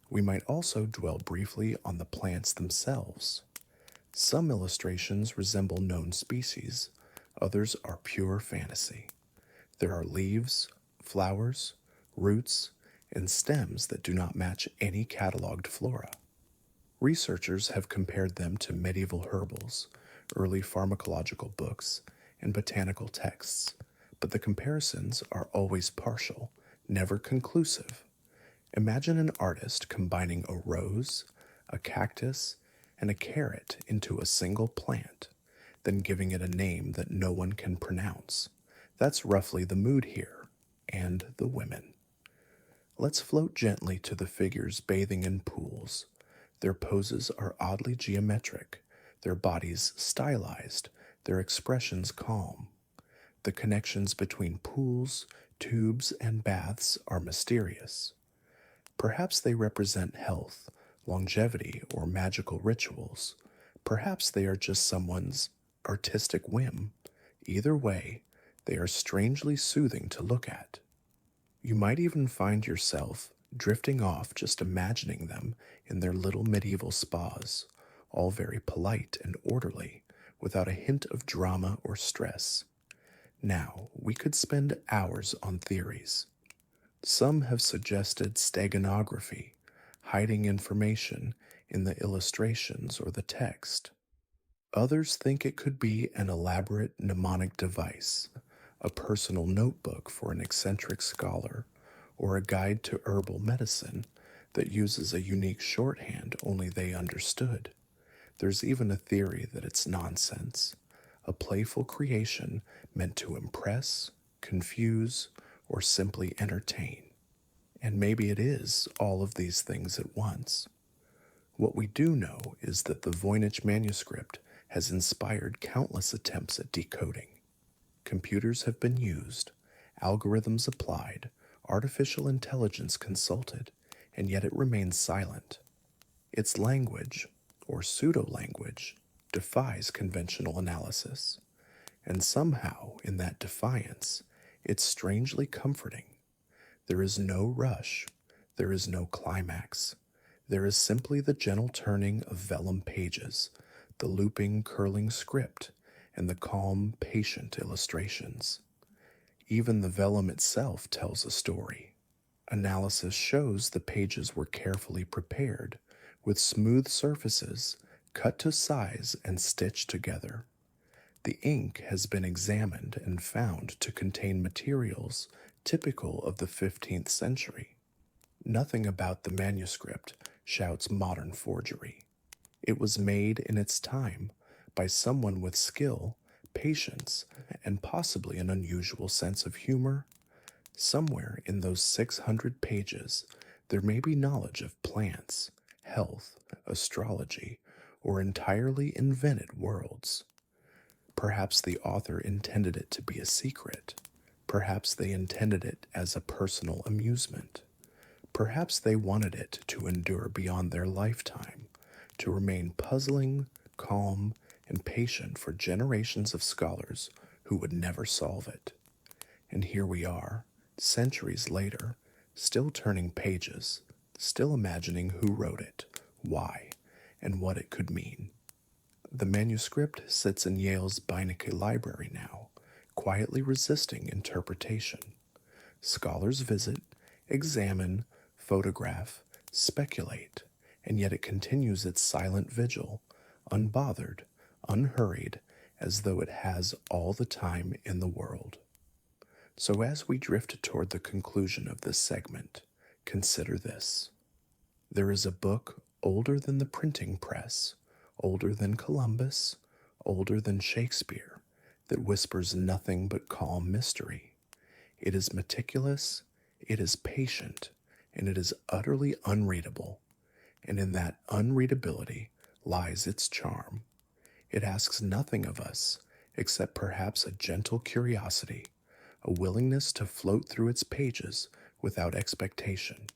We might also dwell briefly on the plants themselves. Some illustrations resemble known species, others are pure fantasy. There are leaves, flowers, roots, and stems that do not match any cataloged flora. Researchers have compared them to medieval herbals, early pharmacological books, and botanical texts, but the comparisons are always partial, never conclusive. Imagine an artist combining a rose, a cactus, and a carrot into a single plant, then giving it a name that no one can pronounce. That's roughly the mood here, and the women. Let's float gently to the figures bathing in pools. Their poses are oddly geometric, their bodies stylized, their expressions calm. The connections between pools, tubes, and baths are mysterious. Perhaps they represent health, longevity, or magical rituals. Perhaps they are just someone's artistic whim. Either way, they are strangely soothing to look at. You might even find yourself drifting off just imagining them in their little medieval spas, all very polite and orderly, without a hint of drama or stress. Now, we could spend hours on theories. Some have suggested steganography, hiding information in the illustrations or the text. Others think it could be an elaborate mnemonic device, a personal notebook for an eccentric scholar, or a guide to herbal medicine that uses a unique shorthand only they understood. There's even a theory that it's nonsense, a playful creation meant to impress, confuse, or simply entertain. And maybe it is all of these things at once. What we do know is that the Voynich manuscript has inspired countless attempts at decoding. Computers have been used, algorithms applied, artificial intelligence consulted, and yet it remains silent. Its language, or pseudo-language, defies conventional analysis. And somehow, in that defiance, it's strangely comforting. There is no rush, there is no climax. There is simply the gentle turning of vellum pages, the looping, curling script, and the calm, patient illustrations. Even the vellum itself tells a story. Analysis shows the pages were carefully prepared, with smooth surfaces, cut to size and stitched together. The ink has been examined and found to contain materials typical of the 15th century. Nothing about the manuscript shouts modern forgery. It was made in its time by someone with skill, patience, and possibly an unusual sense of humor. Somewhere in those 600 pages, there may be knowledge of plants, health, astrology, or entirely invented worlds. Perhaps the author intended it to be a secret. Perhaps they intended it as a personal amusement. Perhaps they wanted it to endure beyond their lifetime, to remain puzzling, calm, and patient for generations of scholars who would never solve it. And here we are, centuries later, still turning pages, still imagining who wrote it, why, and what it could mean. The manuscript sits in Yale's Beinecke Library now, quietly resisting interpretation. Scholars visit, examine, photograph, speculate, and yet it continues its silent vigil, unbothered, unhurried, as though it has all the time in the world. So, as we drift toward the conclusion of this segment, consider this. There is a book older than the printing press, older than Columbus, older than Shakespeare, that whispers nothing but calm mystery. It is meticulous, it is patient, and it is utterly unreadable. And in that unreadability lies its charm. It asks nothing of us except perhaps a gentle curiosity, a willingness to float through its pages without expectation.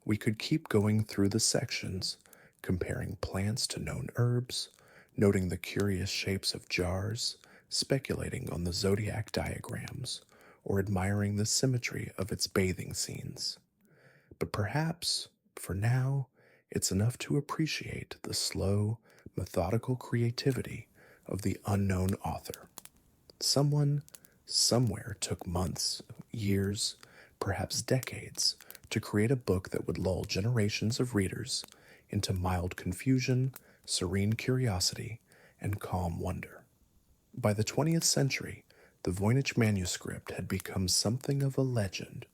We could keep going through the sections, comparing plants to known herbs, noting the curious shapes of jars, speculating on the zodiac diagrams, or admiring the symmetry of its bathing scenes. But perhaps, for now, it's enough to appreciate the slow, methodical creativity of the unknown author. Someone, somewhere took months, years, perhaps decades to create a book that would lull generations of readers into mild confusion, serene curiosity, and calm wonder. By the 20th century, the Voynich manuscript had become something of a legend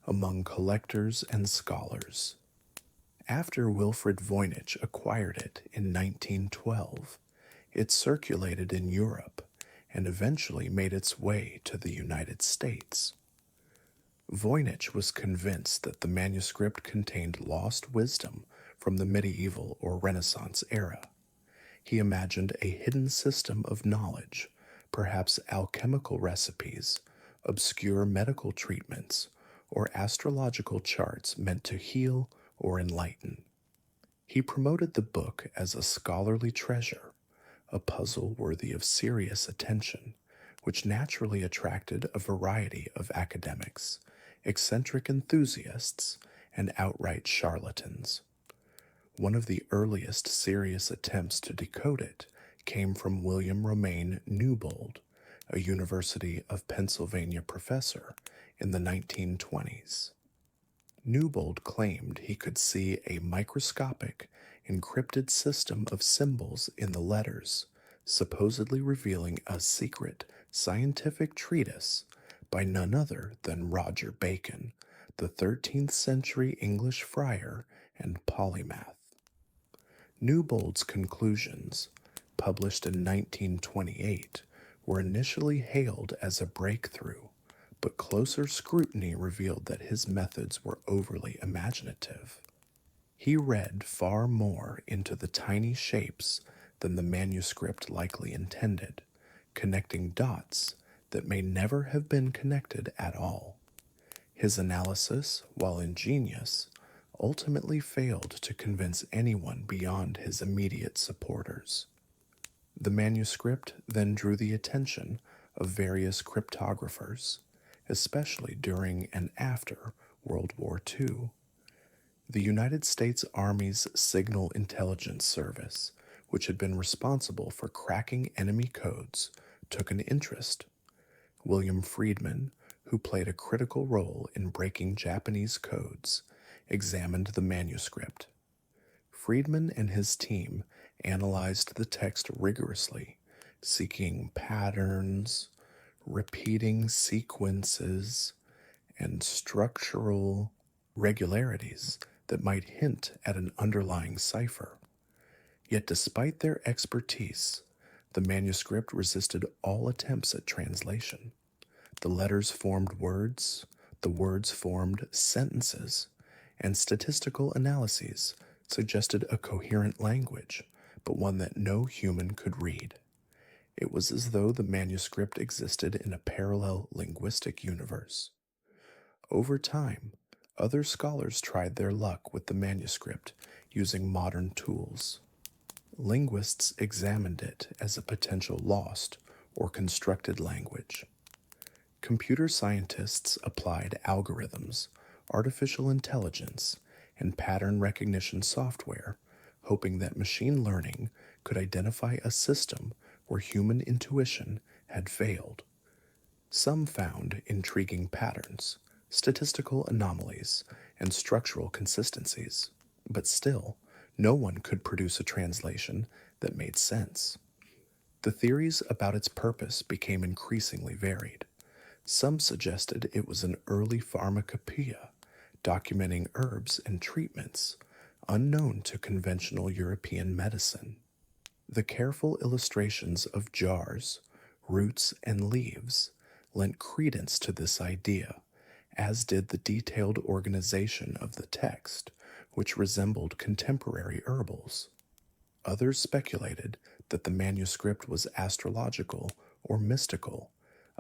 among collectors and scholars. After Wilfrid Voynich acquired it in 1912, it circulated in Europe and eventually made its way to the United States. Voynich was convinced that the manuscript contained lost wisdom from the medieval or Renaissance era. He imagined a hidden system of knowledge, perhaps alchemical recipes, obscure medical treatments, or astrological charts meant to heal or enlighten. He promoted the book as a scholarly treasure, a puzzle worthy of serious attention, which naturally attracted a variety of academics, eccentric enthusiasts, and outright charlatans. One of the earliest serious attempts to decode it came from William Romaine Newbold, a University of Pennsylvania professor in the 1920s. Newbold claimed he could see a microscopic, encrypted system of symbols in the letters, supposedly revealing a secret scientific treatise by none other than Roger Bacon, the 13th century English friar and polymath. Newbold's conclusions, published in 1928, were initially hailed as a breakthrough, but closer scrutiny revealed that his methods were overly imaginative. He read far more into the tiny shapes than the manuscript likely intended, connecting dots that may never have been connected at all. His analysis, while ingenious, ultimately failed to convince anyone beyond his immediate supporters. The manuscript then drew the attention of various cryptographers, especially during and after World War II. The United States Army's Signal Intelligence Service, which had been responsible for cracking enemy codes, took an interest. William Friedman, who played a critical role in breaking Japanese codes, examined the manuscript. Friedman and his team analyzed the text rigorously, seeking patterns, repeating sequences, and structural regularities that might hint at an underlying cipher. Yet despite their expertise, the manuscript resisted all attempts at translation. The letters formed words, the words formed sentences, and statistical analyses suggested a coherent language, but one that no human could read. It was as though the manuscript existed in a parallel linguistic universe. Over time, Other scholars tried their luck with the manuscript using modern tools. Linguists examined it as a potential lost or constructed language. Computer scientists applied algorithms, artificial intelligence, and pattern recognition software, hoping that machine learning could identify a system where human intuition had failed. Some found intriguing patterns, statistical anomalies, and structural consistencies, but still, no one could produce a translation that made sense. The theories about its purpose became increasingly varied. Some suggested it was an early pharmacopoeia, documenting herbs and treatments unknown to conventional European medicine. The careful illustrations of jars, roots, and leaves lent credence to this idea, as did the detailed organization of the text, which resembled contemporary herbals. Others speculated that the manuscript was astrological or mystical,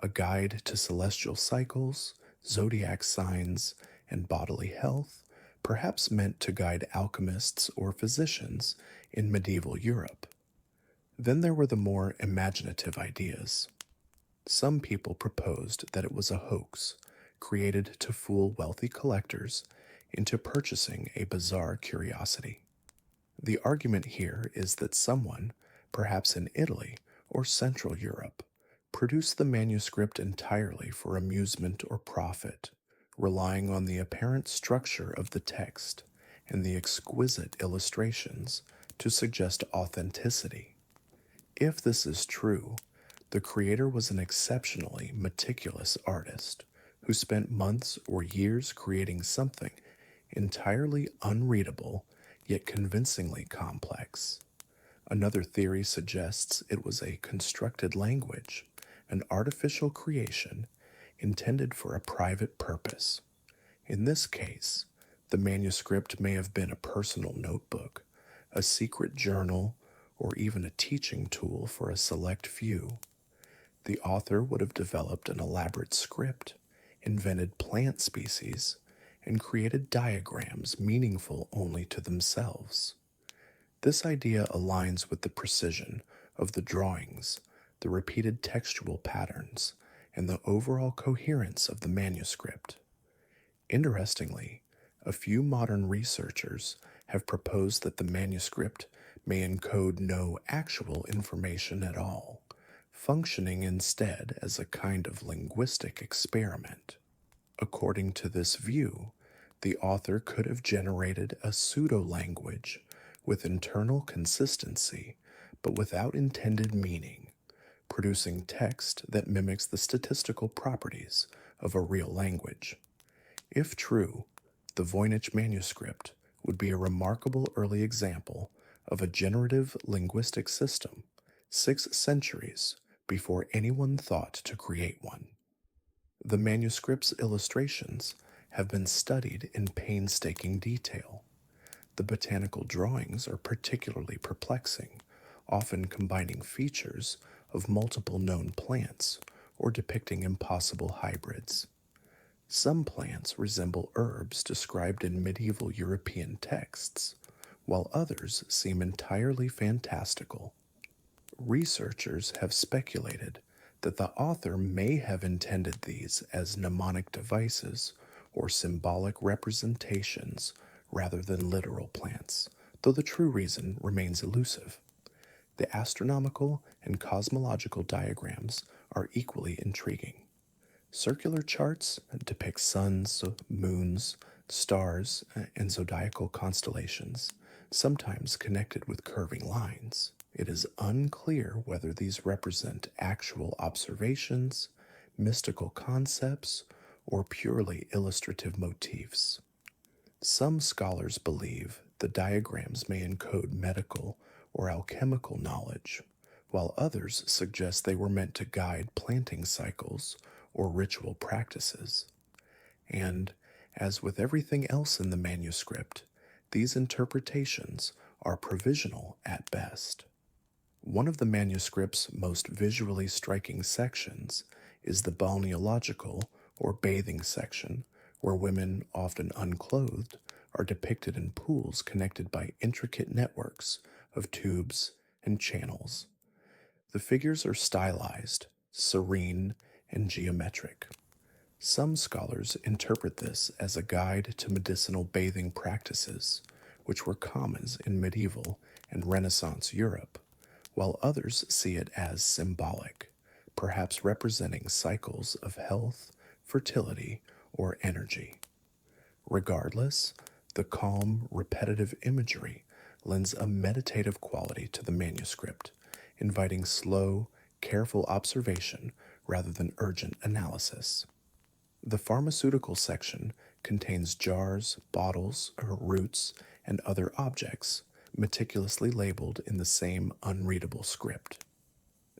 a guide to celestial cycles, zodiac signs, and bodily health, perhaps meant to guide alchemists or physicians in medieval Europe. Then there were the more imaginative ideas. Some people proposed that it was a hoax, created to fool wealthy collectors into purchasing a bizarre curiosity. The argument here is that someone, perhaps in Italy or Central Europe, produced the manuscript entirely for amusement or profit, relying on the apparent structure of the text and the exquisite illustrations to suggest authenticity. If this is true, the creator was an exceptionally meticulous artist who spent months or years creating something entirely unreadable yet convincingly complex. Another theory suggests it was a constructed language, an artificial creation intended for a private purpose. In this case, the manuscript may have been a personal notebook, a secret journal, or even a teaching tool for a select few. The author would have developed an elaborate script, invented plant species, and created diagrams meaningful only to themselves. This idea aligns with the precision of the drawings, the repeated textual patterns, and the overall coherence of the manuscript. Interestingly, a few modern researchers have proposed that the manuscript may encode no actual information at all, functioning instead as a kind of linguistic experiment. According to this view, the author could have generated a pseudo-language with internal consistency but without intended meaning, producing text that mimics the statistical properties of a real language. If true, the Voynich manuscript would be a remarkable early example of a generative linguistic system 6 centuries before anyone thought to create one. The manuscript's illustrations have been studied in painstaking detail. The botanical drawings are particularly perplexing, often combining features of multiple known plants or depicting impossible hybrids. Some plants resemble herbs described in medieval European texts, while others seem entirely fantastical. Researchers have speculated that the author may have intended these as mnemonic devices or symbolic representations rather than literal plants, though the true reason remains elusive. The astronomical and cosmological diagrams are equally intriguing. Circular charts depict suns, moons, stars, and zodiacal constellations, sometimes connected with curving lines. It is unclear whether these represent actual observations, mystical concepts, or purely illustrative motifs. Some scholars believe the diagrams may encode medical or alchemical knowledge, while others suggest they were meant to guide planting cycles or ritual practices. And, as with everything else in the manuscript, these interpretations are provisional at best. One of the manuscript's most visually striking sections is the balneological or bathing section, where women, often unclothed, are depicted in pools connected by intricate networks of tubes and channels. The figures are stylized, serene, and geometric. Some scholars interpret this as a guide to medicinal bathing practices, which were common in medieval and Renaissance Europe, while others see it as symbolic, perhaps representing cycles of health, fertility, or energy. Regardless, the calm, repetitive imagery lends a meditative quality to the manuscript, inviting slow, careful observation rather than urgent analysis. The pharmaceutical section contains jars, bottles, roots, and other objects, meticulously labeled in the same unreadable script.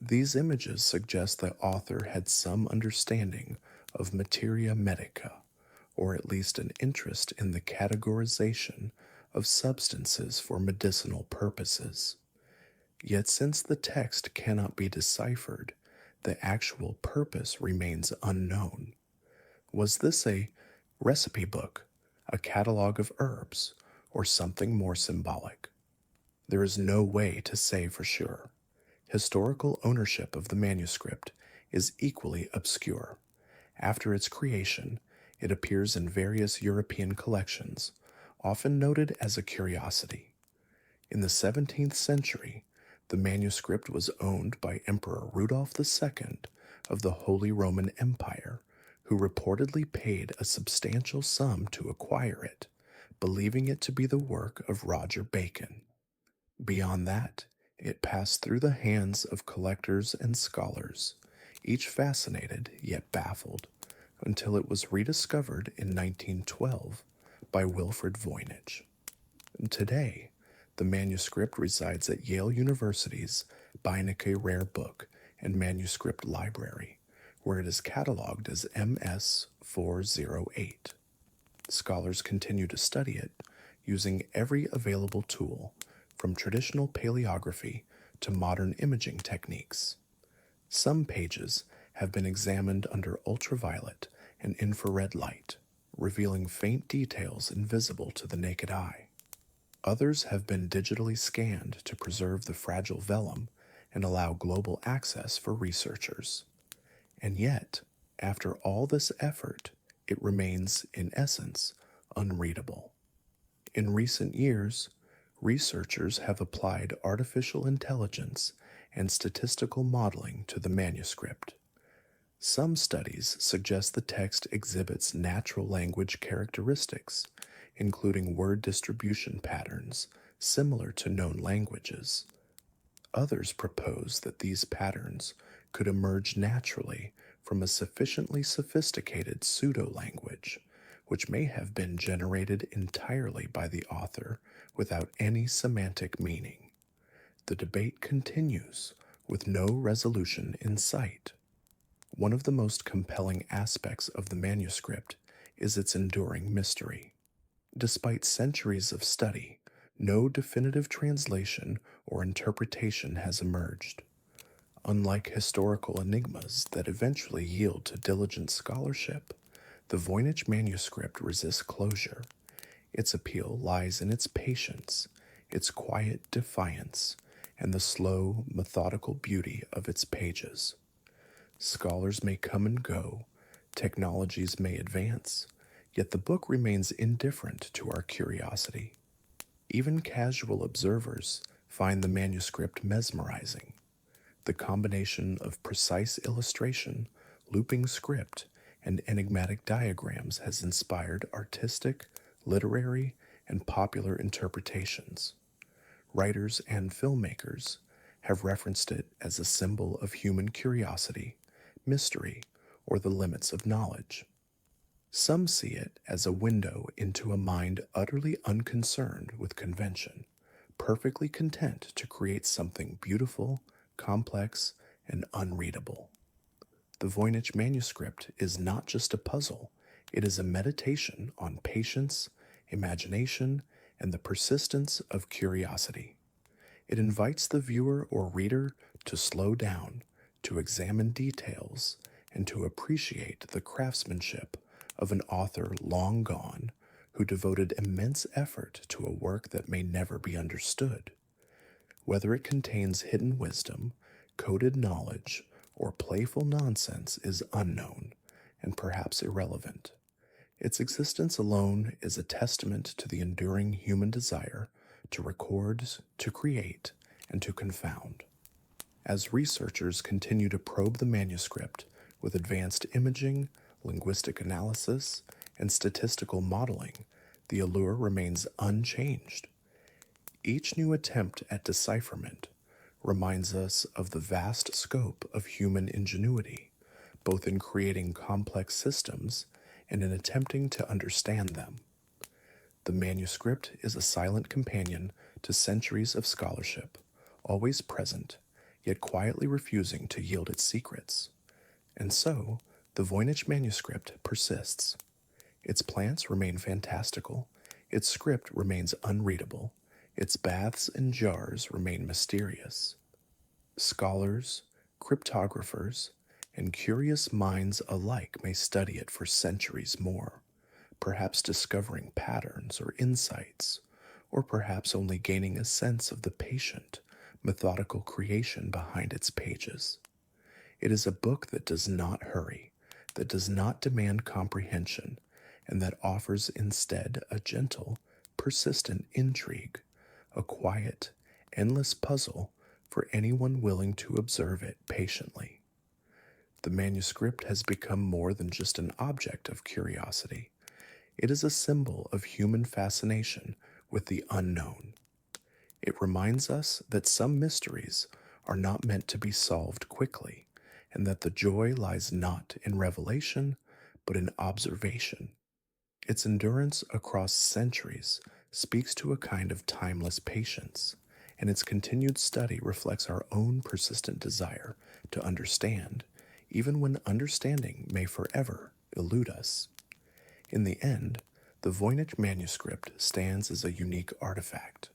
These images suggest the author had some understanding of materia medica, or at least an interest in the categorization of substances for medicinal purposes. Yet, since the text cannot be deciphered, the actual purpose remains unknown. Was this a recipe book, a catalog of herbs, or something more symbolic? There is no way to say for sure. Historical ownership of the manuscript is equally obscure. After its creation, it appears in various European collections, often noted as a curiosity. In the 17th century, the manuscript was owned by Emperor Rudolph II of the Holy Roman Empire, who reportedly paid a substantial sum to acquire it, believing it to be the work of Roger Bacon. Beyond that, it passed through the hands of collectors and scholars, each fascinated yet baffled, until it was rediscovered in 1912 by Wilfrid Voynich. Today, the manuscript resides at Yale University's Beinecke Rare Book and Manuscript Library, where it is cataloged as MS 408. Scholars continue to study it using every available tool, from traditional paleography to modern imaging techniques. Some pages have been examined under ultraviolet and infrared light, revealing faint details invisible to the naked eye. Others have been digitally scanned to preserve the fragile vellum and allow global access for researchers. And yet, after all this effort, it remains, in essence, unreadable. In recent years, researchers have applied artificial intelligence and statistical modeling to the manuscript. Some studies suggest the text exhibits natural language characteristics, including word distribution patterns similar to known languages. Others propose that these patterns could emerge naturally from a sufficiently sophisticated pseudo-language, which may have been generated entirely by the author without any semantic meaning. The debate continues, with no resolution in sight. One of the most compelling aspects of the manuscript is its enduring mystery. Despite centuries of study, no definitive translation or interpretation has emerged. Unlike historical enigmas that eventually yield to diligent scholarship, the Voynich manuscript resists closure. Its appeal lies in its patience, its quiet defiance, and the slow, methodical beauty of its pages. Scholars may come and go, technologies may advance, yet the book remains indifferent to our curiosity. Even casual observers find the manuscript mesmerizing. The combination of precise illustration, looping script, and enigmatic diagrams has inspired artistic, literary, and popular interpretations. Writers and filmmakers have referenced it as a symbol of human curiosity, mystery, or the limits of knowledge. Some see it as a window into a mind utterly unconcerned with convention, perfectly content to create something beautiful, complex, and unreadable. The Voynich manuscript is not just a puzzle, it is a meditation on patience, imagination, and the persistence of curiosity. It invites the viewer or reader to slow down, to examine details, and to appreciate the craftsmanship of an author long gone who devoted immense effort to a work that may never be understood. Whether it contains hidden wisdom, coded knowledge, or playful nonsense is unknown and perhaps irrelevant. Its existence alone is a testament to the enduring human desire to record, to create, and to confound. As researchers continue to probe the manuscript with advanced imaging, linguistic analysis, and statistical modeling, the allure remains unchanged. Each new attempt at decipherment reminds us of the vast scope of human ingenuity, both in creating complex systems and in attempting to understand them. The manuscript is a silent companion to centuries of scholarship, always present, yet quietly refusing to yield its secrets. And so, the Voynich manuscript persists. Its plants remain fantastical, its script remains unreadable, its baths and jars remain mysterious. Scholars, cryptographers, and curious minds alike may study it for centuries more, perhaps discovering patterns or insights, or perhaps only gaining a sense of the patient, methodical creation behind its pages. It is a book that does not hurry, that does not demand comprehension, and that offers instead a gentle, persistent intrigue, a quiet, endless puzzle for anyone willing to observe it patiently. The manuscript has become more than just an object of curiosity. It is a symbol of human fascination with the unknown. It reminds us that some mysteries are not meant to be solved quickly, and that the joy lies not in revelation, but in observation. Its endurance across centuries speaks to a kind of timeless patience, and its continued study reflects our own persistent desire to understand, even when understanding may forever elude us. In the end, the Voynich manuscript stands as a unique artifact,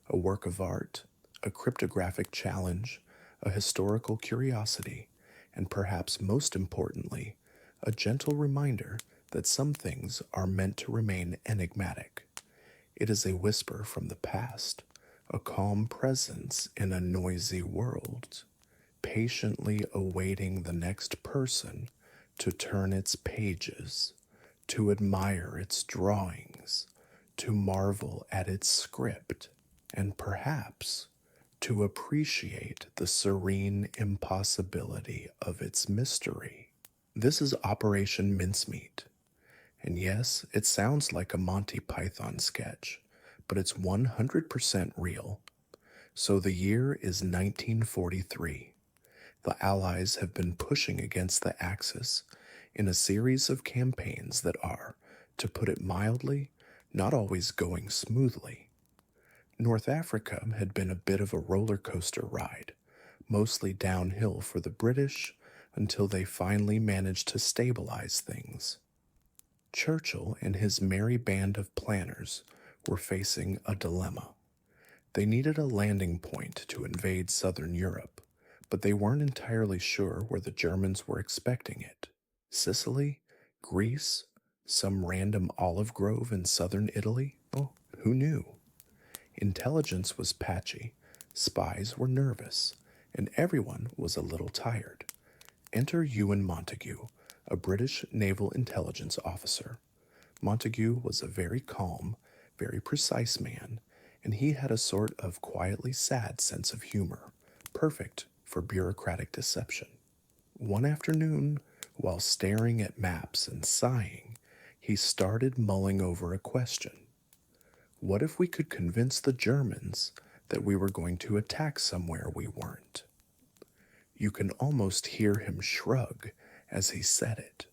a work of art, a cryptographic challenge, a historical curiosity, and perhaps most importantly, a gentle reminder that some things are meant to remain enigmatic. It is a whisper from the past, a calm presence in a noisy world, patiently awaiting the next person to turn its pages, to admire its drawings, to marvel at its script, and perhaps to appreciate the serene impossibility of its mystery. This is Operation Mincemeat. And yes, it sounds like a Monty Python sketch, but it's 100% real. So the year is 1943. The Allies have been pushing against the Axis in a series of campaigns that are, to put it mildly, not always going smoothly. North Africa had been a bit of a roller coaster ride, mostly downhill for the British until they finally managed to stabilize things. Churchill and his merry band of planners were facing a dilemma. They needed a landing point to invade southern Europe, but they weren't entirely sure where the Germans were expecting it. Sicily? Greece? Some random olive grove in southern Italy? Oh, who knew? Intelligence was patchy, spies were nervous, and everyone was a little tired. Enter Ewan Montagu, a British naval intelligence officer. Montagu was a very calm, very precise man, and he had a sort of quietly sad sense of humor, perfect for bureaucratic deception. One afternoon, while staring at maps and sighing, he started mulling over a question. What if we could convince the Germans that we were going to attack somewhere we weren't? You can almost hear him shrug as he said it.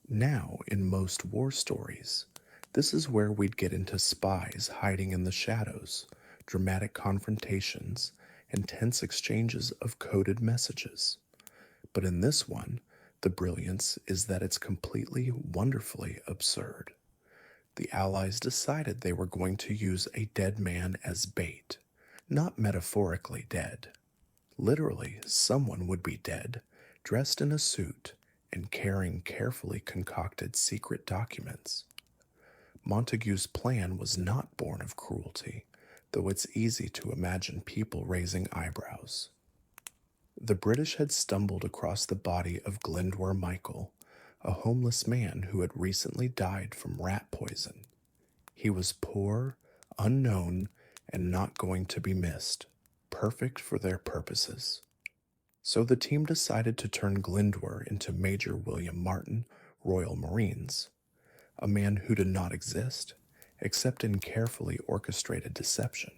Now, in most war stories, this is where we'd get into spies hiding in the shadows, dramatic confrontations, and tense exchanges of coded messages. But in this one, the brilliance is that it's completely, wonderfully absurd. The Allies decided they were going to use a dead man as bait, not metaphorically dead. Literally, someone would be dead, dressed in a suit, and carrying carefully concocted secret documents. Montague's plan was not born of cruelty, though it's easy to imagine people raising eyebrows. The British had stumbled across the body of Glyndwr Michael, a homeless man who had recently died from rat poison. He was poor, unknown, and not going to be missed, perfect for their purposes. So the team decided to turn Glyndwr into Major William Martin, Royal Marines, a man who did not exist, except in carefully orchestrated deception.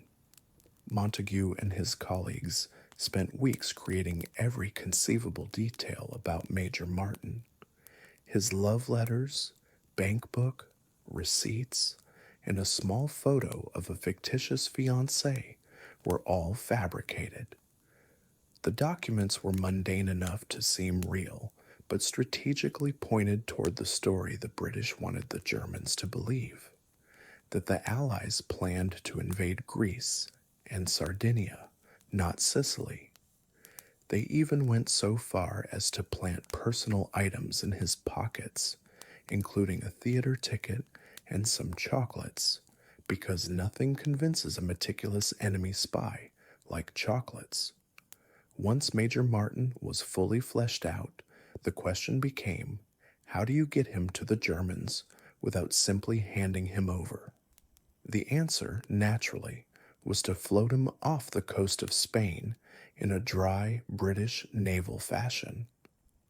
Montague and his colleagues spent weeks creating every conceivable detail about Major Martin. His love letters, bank book, receipts, and a small photo of a fictitious fiancée were all fabricated. The documents were mundane enough to seem real, but strategically pointed toward the story the British wanted the Germans to believe, that the Allies planned to invade Greece and Sardinia, not Sicily. They even went so far as to plant personal items in his pockets, including a theater ticket and some chocolates, because nothing convinces a meticulous enemy spy like chocolates. Once Major Martin was fully fleshed out, the question became, how do you get him to the Germans without simply handing him over? The answer, naturally, was to float him off the coast of Spain in a dry British naval fashion.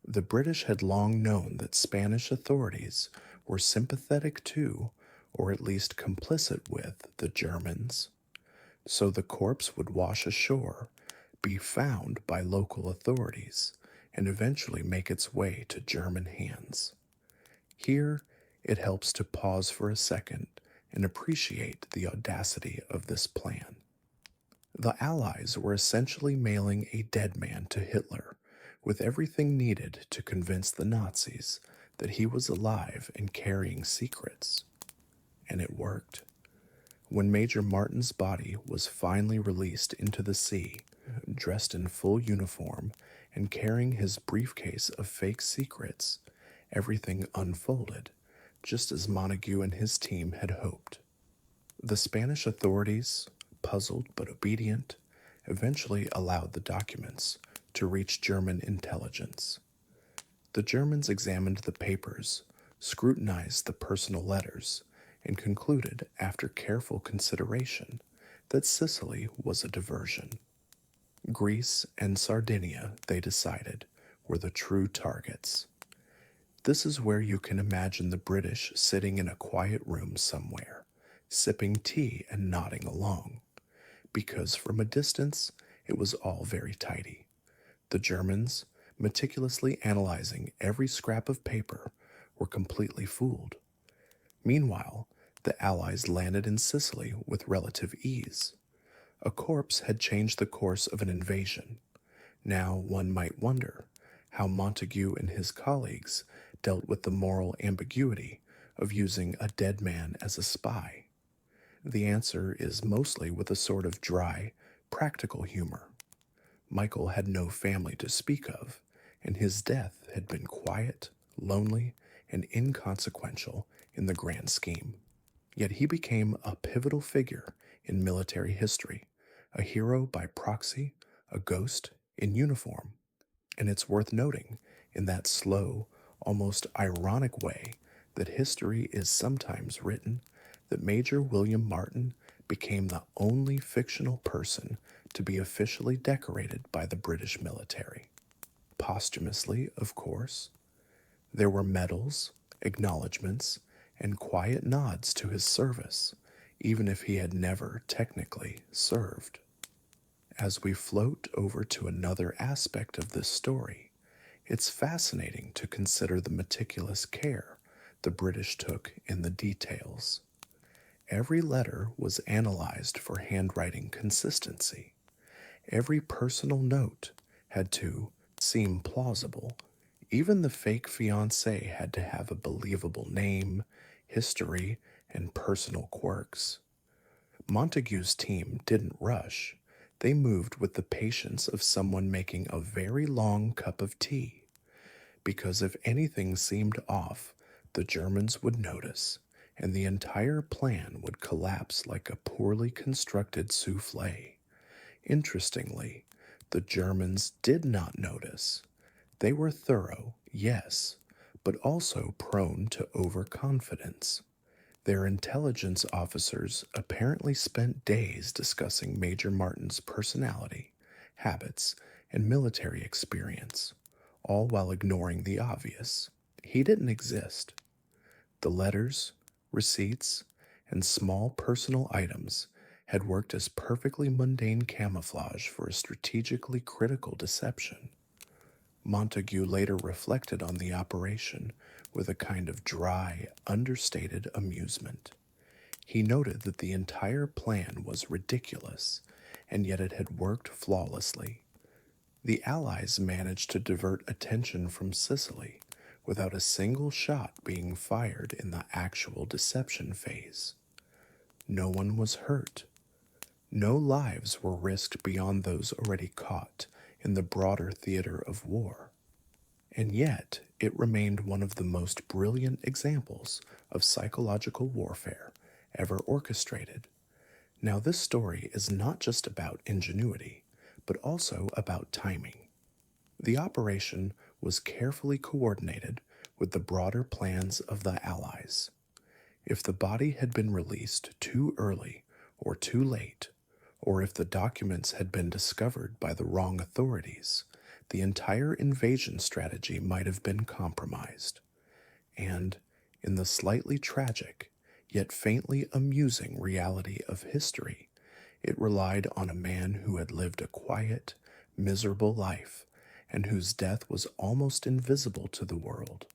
The British had long known that Spanish authorities were sympathetic to, or at least complicit with, the Germans. So the corpse would wash ashore, be found by local authorities, and eventually make its way to German hands. Here, it helps to pause for a second and appreciate the audacity of this plan. The Allies were essentially mailing a dead man to Hitler with everything needed to convince the Nazis that he was alive and carrying secrets. And it worked. When Major Martin's body was finally released into the sea, dressed in full uniform and carrying his briefcase of fake secrets, everything unfolded, just as Montague and his team had hoped. The Spanish authorities, puzzled but obedient, eventually allowed the documents to reach German intelligence. The Germans examined the papers, scrutinized the personal letters, and concluded, after careful consideration, that Sicily was a diversion. Greece and Sardinia, they decided, were the true targets. This is where you can imagine the British sitting in a quiet room somewhere, sipping tea and nodding along, because from a distance it was all very tidy. The Germans, meticulously analyzing every scrap of paper, were completely fooled. Meanwhile, the Allies landed in Sicily with relative ease. A corpse had changed the course of an invasion. Now one might wonder how Montague and his colleagues dealt with the moral ambiguity of using a dead man as a spy. The answer is mostly with a sort of dry, practical humor. Michael had no family to speak of, and his death had been quiet, lonely, and inconsequential in the grand scheme. Yet he became a pivotal figure in military history, a hero by proxy, a ghost in uniform. And it's worth noting, in that slow, almost ironic way that history is sometimes written, that Major William Martin became the only fictional person to be officially decorated by the British military. Posthumously, of course. There were medals, acknowledgments, and quiet nods to his service, even if he had never technically served. As we float over to another aspect of this story, it's fascinating to consider the meticulous care the British took in the details. Every letter was analyzed for handwriting consistency. Every personal note had to seem plausible. Even the fake fiancé had to have a believable name, history, and personal quirks. Montague's team didn't rush. They moved with the patience of someone making a very long cup of tea, because if anything seemed off, the Germans would notice, and the entire plan would collapse like a poorly constructed souffle. Interestingly, the Germans did not notice. They were thorough, yes, but also prone to overconfidence. Their intelligence officers apparently spent days discussing Major Martin's personality, habits, and military experience, all while ignoring the obvious. He didn't exist. The letters, receipts, and small personal items had worked as perfectly mundane camouflage for a strategically critical deception. Montague later reflected on the operation with a kind of dry, understated amusement. He noted that the entire plan was ridiculous, and yet it had worked flawlessly. The Allies managed to divert attention from Sicily without a single shot being fired in the actual deception phase. No one was hurt. No lives were risked beyond those already caught in the broader theater of war. And yet, it remained one of the most brilliant examples of psychological warfare ever orchestrated. Now, this story is not just about ingenuity, but also about timing. The operation was carefully coordinated with the broader plans of the Allies. If the body had been released too early or too late, or if the documents had been discovered by the wrong authorities, the entire invasion strategy might have been compromised. And, in the slightly tragic, yet faintly amusing reality of history, it relied on a man who had lived a quiet, miserable life, and whose death was almost invisible to the world.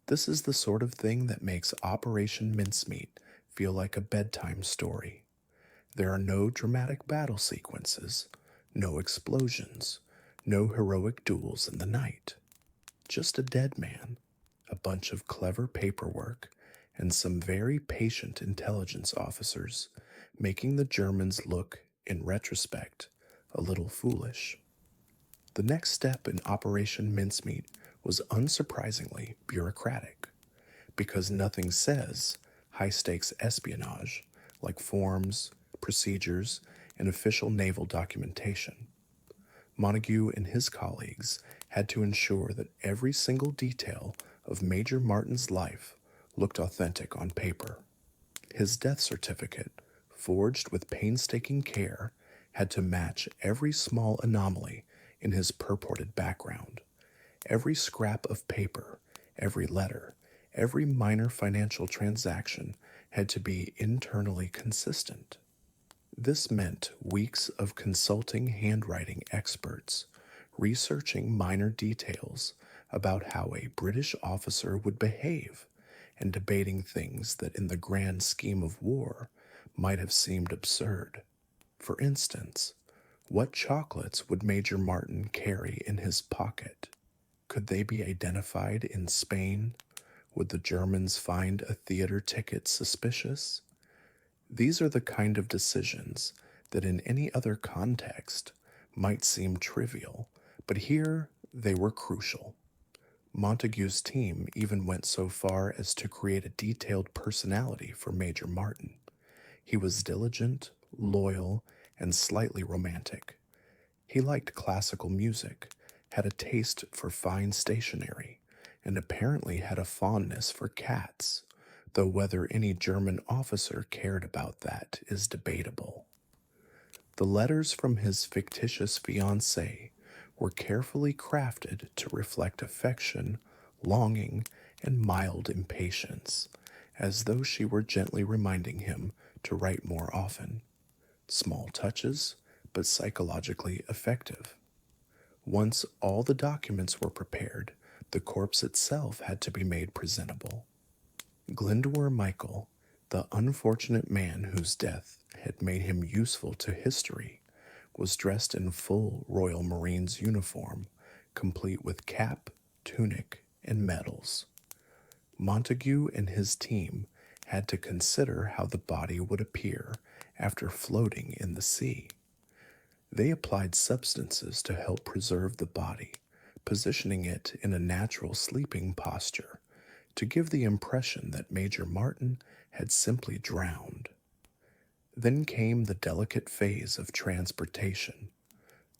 This is the sort of thing that makes Operation Mincemeat feel like a bedtime story. There are no dramatic battle sequences, no explosions, no heroic duels in the night. Just a dead man, a bunch of clever paperwork, and some very patient intelligence officers making the Germans look, in retrospect, a little foolish. The next step in Operation Mincemeat was unsurprisingly bureaucratic, because nothing says high stakes espionage like forms, procedures, and official naval documentation. Montague and his colleagues had to ensure that every single detail of Major Martin's life looked authentic on paper. His death certificate, forged with painstaking care, had to match every small anomaly in his purported background. Every scrap of paper, every letter, every minor financial transaction had to be internally consistent. This meant weeks of consulting handwriting experts, researching minor details about how a British officer would behave, and debating things that in the grand scheme of war might have seemed absurd. For instance, what chocolates would Major Martin carry in his pocket? Could they be identified in Spain? Would the Germans find a theater ticket suspicious? These are the kind of decisions that in any other context might seem trivial, but here they were crucial. Montague's team even went so far as to create a detailed personality for Major Martin. He was diligent, loyal, and slightly romantic. He liked classical music, had a taste for fine stationery, and apparently had a fondness for cats, though whether any German officer cared about that is debatable. The letters from his fictitious fiancée were carefully crafted to reflect affection, longing, and mild impatience, as though she were gently reminding him to write more often. Small touches, but psychologically effective. Once all the documents were prepared, the corpse itself had to be made presentable. Glyndwr Michael, the unfortunate man whose death had made him useful to history, was dressed in full Royal Marines uniform, complete with cap, tunic, and medals. Montague and his team had to consider how the body would appear after floating in the sea. They applied substances to help preserve the body, positioning it in a natural sleeping posture to give the impression that Major Martin had simply drowned. Then came the delicate phase of transportation.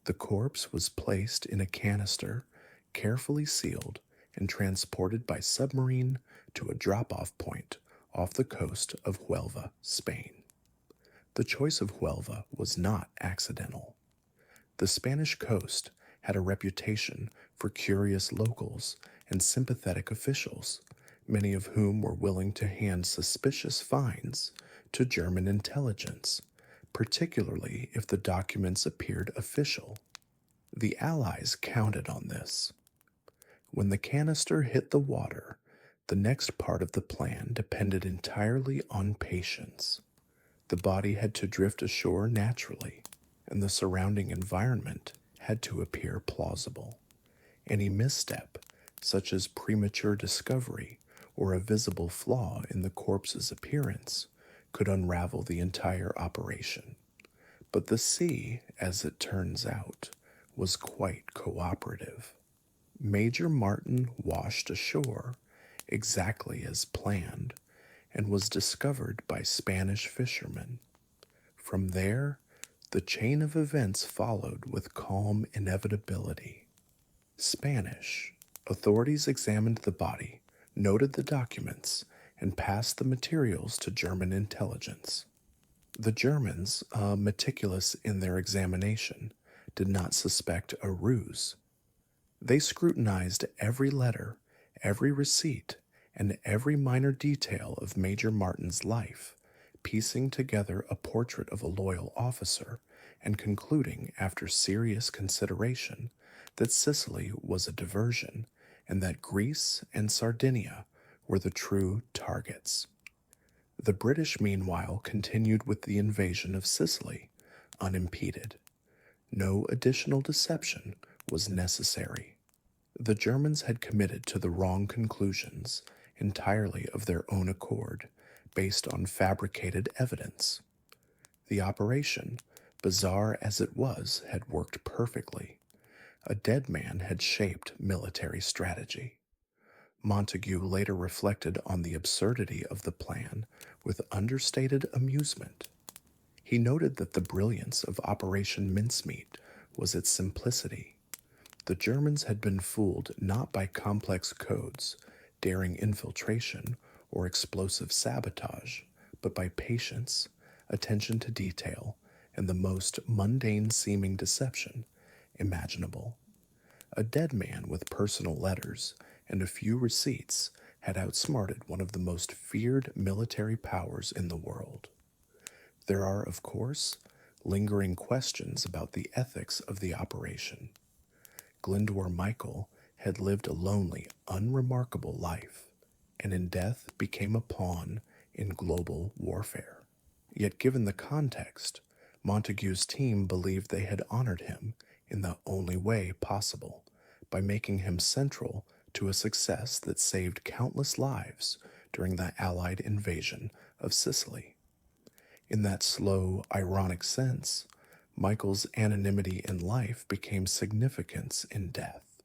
The corpse was placed in a canister, carefully sealed, and transported by submarine to a drop off point off the coast of Huelva, Spain. The choice of Huelva was not accidental. The Spanish coast had a reputation for curious locals and sympathetic officials, many of whom were willing to hand suspicious finds to German intelligence, particularly if the documents appeared official. The Allies counted on this. When the canister hit the water, the next part of the plan depended entirely on patience. The body had to drift ashore naturally, and the surrounding environment had to appear plausible. Any misstep, such as premature discovery or a visible flaw in the corpse's appearance, could unravel the entire operation. But the sea, as it turns out, was quite cooperative. Major Martin washed ashore, exactly as planned, and was discovered by Spanish fishermen. From there, the chain of events followed with calm inevitability. Spanish. Authorities examined the body, noted the documents, and passed the materials to German intelligence. The Germans, meticulous in their examination, did not suspect a ruse. They scrutinized every letter, every receipt, and every minor detail of Major Martin's life, piecing together a portrait of a loyal officer and concluding, after serious consideration, that Sicily was a diversion and that Greece and Sardinia were the true targets. The British, meanwhile, continued with the invasion of Sicily, unimpeded. No additional deception was necessary. The Germans had committed to the wrong conclusions, entirely of their own accord, based on fabricated evidence. The operation, bizarre as it was, had worked perfectly. A dead man had shaped military strategy. Montague later reflected on the absurdity of the plan with understated amusement. He noted that the brilliance of Operation Mincemeat was its simplicity. The Germans had been fooled not by complex codes, daring infiltration, or explosive sabotage, but by patience, attention to detail, and the most mundane seeming deception imaginable. A dead man with personal letters and a few receipts had outsmarted one of the most feared military powers in the world. There are, of course, lingering questions about the ethics of the operation. Glyndwr Michael had lived a lonely, unremarkable life, and in death became a pawn in global warfare. Yet, given the context, Montague's team believed they had honored him in the only way possible, by making him central to a success that saved countless lives during the Allied invasion of Sicily. In that slow, ironic sense, Michael's anonymity in life became significance in death.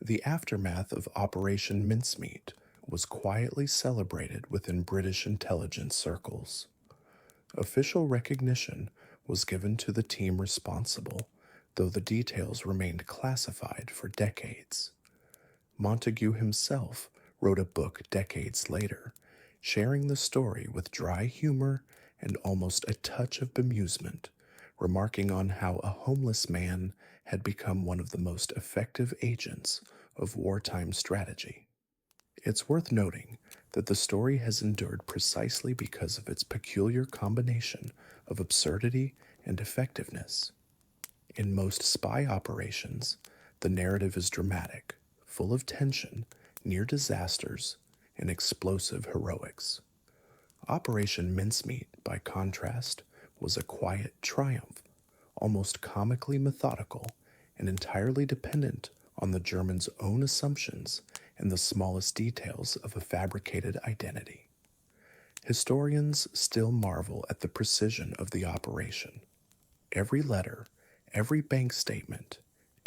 The aftermath of Operation Mincemeat was quietly celebrated within British intelligence circles. Official recognition was given to the team responsible, though the details remained classified for decades. Montague himself wrote a book decades later, sharing the story with dry humor and almost a touch of bemusement, remarking on how a homeless man had become one of the most effective agents of wartime strategy. It's worth noting that the story has endured precisely because of its peculiar combination of absurdity and effectiveness. In most spy operations, the narrative is dramatic, full of tension, near disasters, and explosive heroics. Operation Mincemeat, by contrast, was a quiet triumph, almost comically methodical, and entirely dependent on the Germans' own assumptions and the smallest details of a fabricated identity. Historians still marvel at the precision of the operation. Every letter, every bank statement,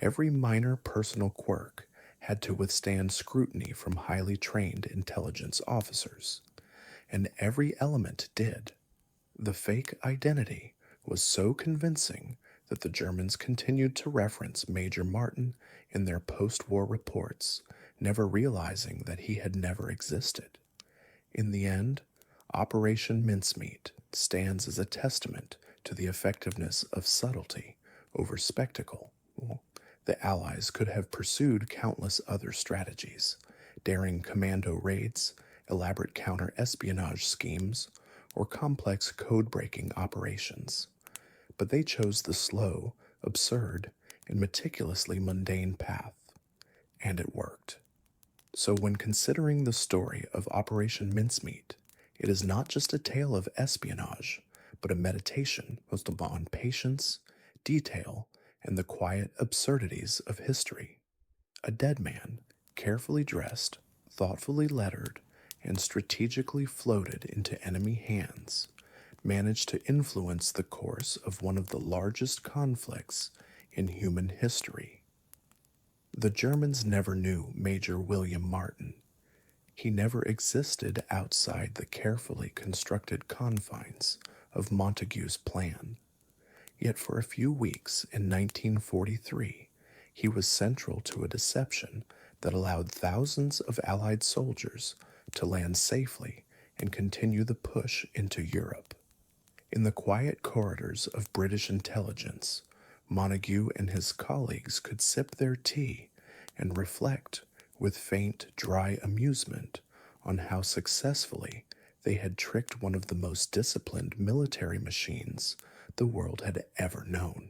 Every minor personal quirk had to withstand scrutiny from highly trained intelligence officers, and every element did. The fake identity was so convincing that the Germans continued to reference Major Martin in their post war reports, never realizing that he had never existed. In the end, Operation Mincemeat stands as a testament to the effectiveness of subtlety over spectacle. The Allies could have pursued countless other strategies, daring commando raids, elaborate counter espionage schemes, or complex code breaking operations. But they chose the slow, absurd, and meticulously mundane path, and it worked. So, when considering the story of Operation Mincemeat, it is not just a tale of espionage, but a meditation on patience, detail, and the quiet absurdities of history. A dead man, carefully dressed, thoughtfully lettered, and strategically floated into enemy hands, managed to influence the course of one of the largest conflicts in human history. The Germans never knew Major William Martin. He never existed outside the carefully constructed confines of Montague's plan. Yet for a few weeks in 1943, he was central to a deception that allowed thousands of Allied soldiers to land safely and continue the push into Europe. In the quiet corridors of British intelligence, Montague and his colleagues could sip their tea and reflect with faint, dry amusement on how successfully they had tricked one of the most disciplined military machines the world had ever known.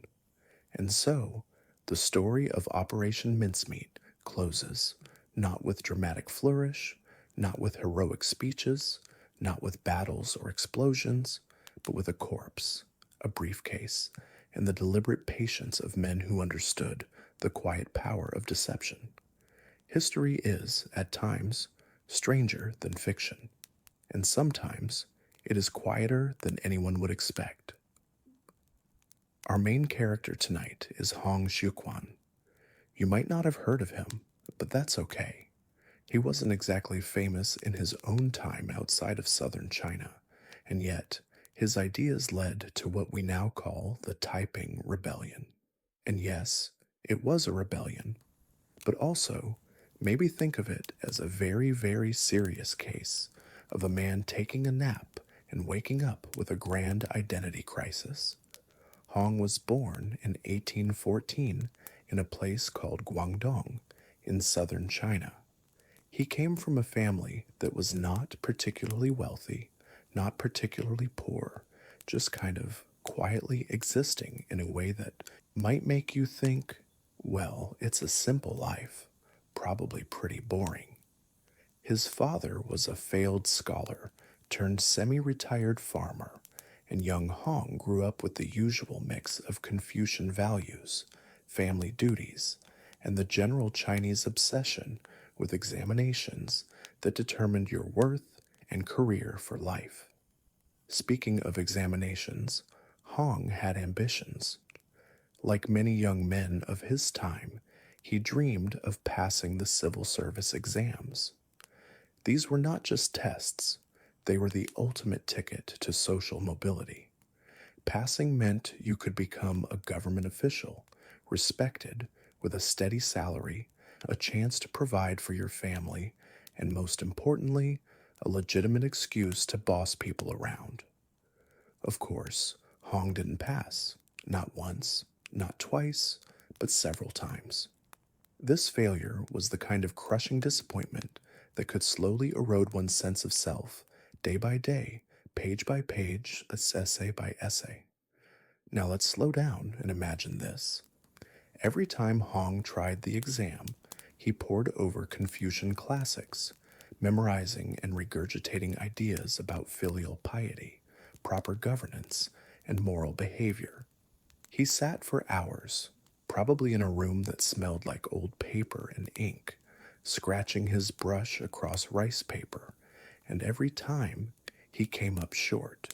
And so, the story of Operation Mincemeat closes, not with dramatic flourish, not with heroic speeches, not with battles or explosions, but with a corpse, a briefcase, and the deliberate patience of men who understood the quiet power of deception. History is, at times, stranger than fiction, and sometimes it is quieter than anyone would expect. Our main character tonight is Hong Xiuquan. You might not have heard of him, but that's okay. He wasn't exactly famous in his own time outside of southern China, and yet his ideas led to what we now call the Taiping Rebellion. And yes, it was a rebellion, but also maybe think of it as a very, very serious case of a man taking a nap and waking up with a grand identity crisis. Hong was born in 1814 in a place called Guangdong in southern China. He came from a family that was not particularly wealthy, not particularly poor, just kind of quietly existing in a way that might make you think, well, it's a simple life, probably pretty boring. His father was a failed scholar turned semi-retired farmer, and young Hong grew up with the usual mix of Confucian values, family duties, and the general Chinese obsession with examinations that determined your worth and career for life. Speaking of examinations, Hong had ambitions. Like many young men of his time, he dreamed of passing the civil service exams. These were not just tests, they were the ultimate ticket to social mobility. Passing meant you could become a government official, respected, with a steady salary, a chance to provide for your family, and most importantly, a legitimate excuse to boss people around. Of course, Hong didn't pass, not once, not twice, but several times. This failure was the kind of crushing disappointment that could slowly erode one's sense of self, day by day, page by page, essay by essay. Now let's slow down and imagine this. Every time Hong tried the exam, he pored over Confucian classics, memorizing and regurgitating ideas about filial piety, proper governance, and moral behavior. He sat for hours, probably in a room that smelled like old paper and ink, scratching his brush across rice paper, and every time he came up short.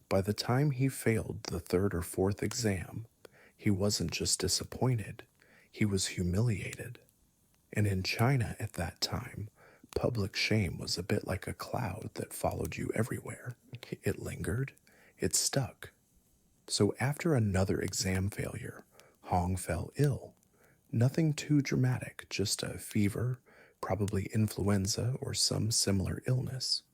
By the time he failed the third or fourth exam, he wasn't just disappointed, He was humiliated. And in China at that time, public shame was a bit like a cloud that followed you everywhere. It lingered, it stuck. So after another exam failure, Hong fell ill. Nothing too dramatic, just a fever, probably influenza or some similar illness.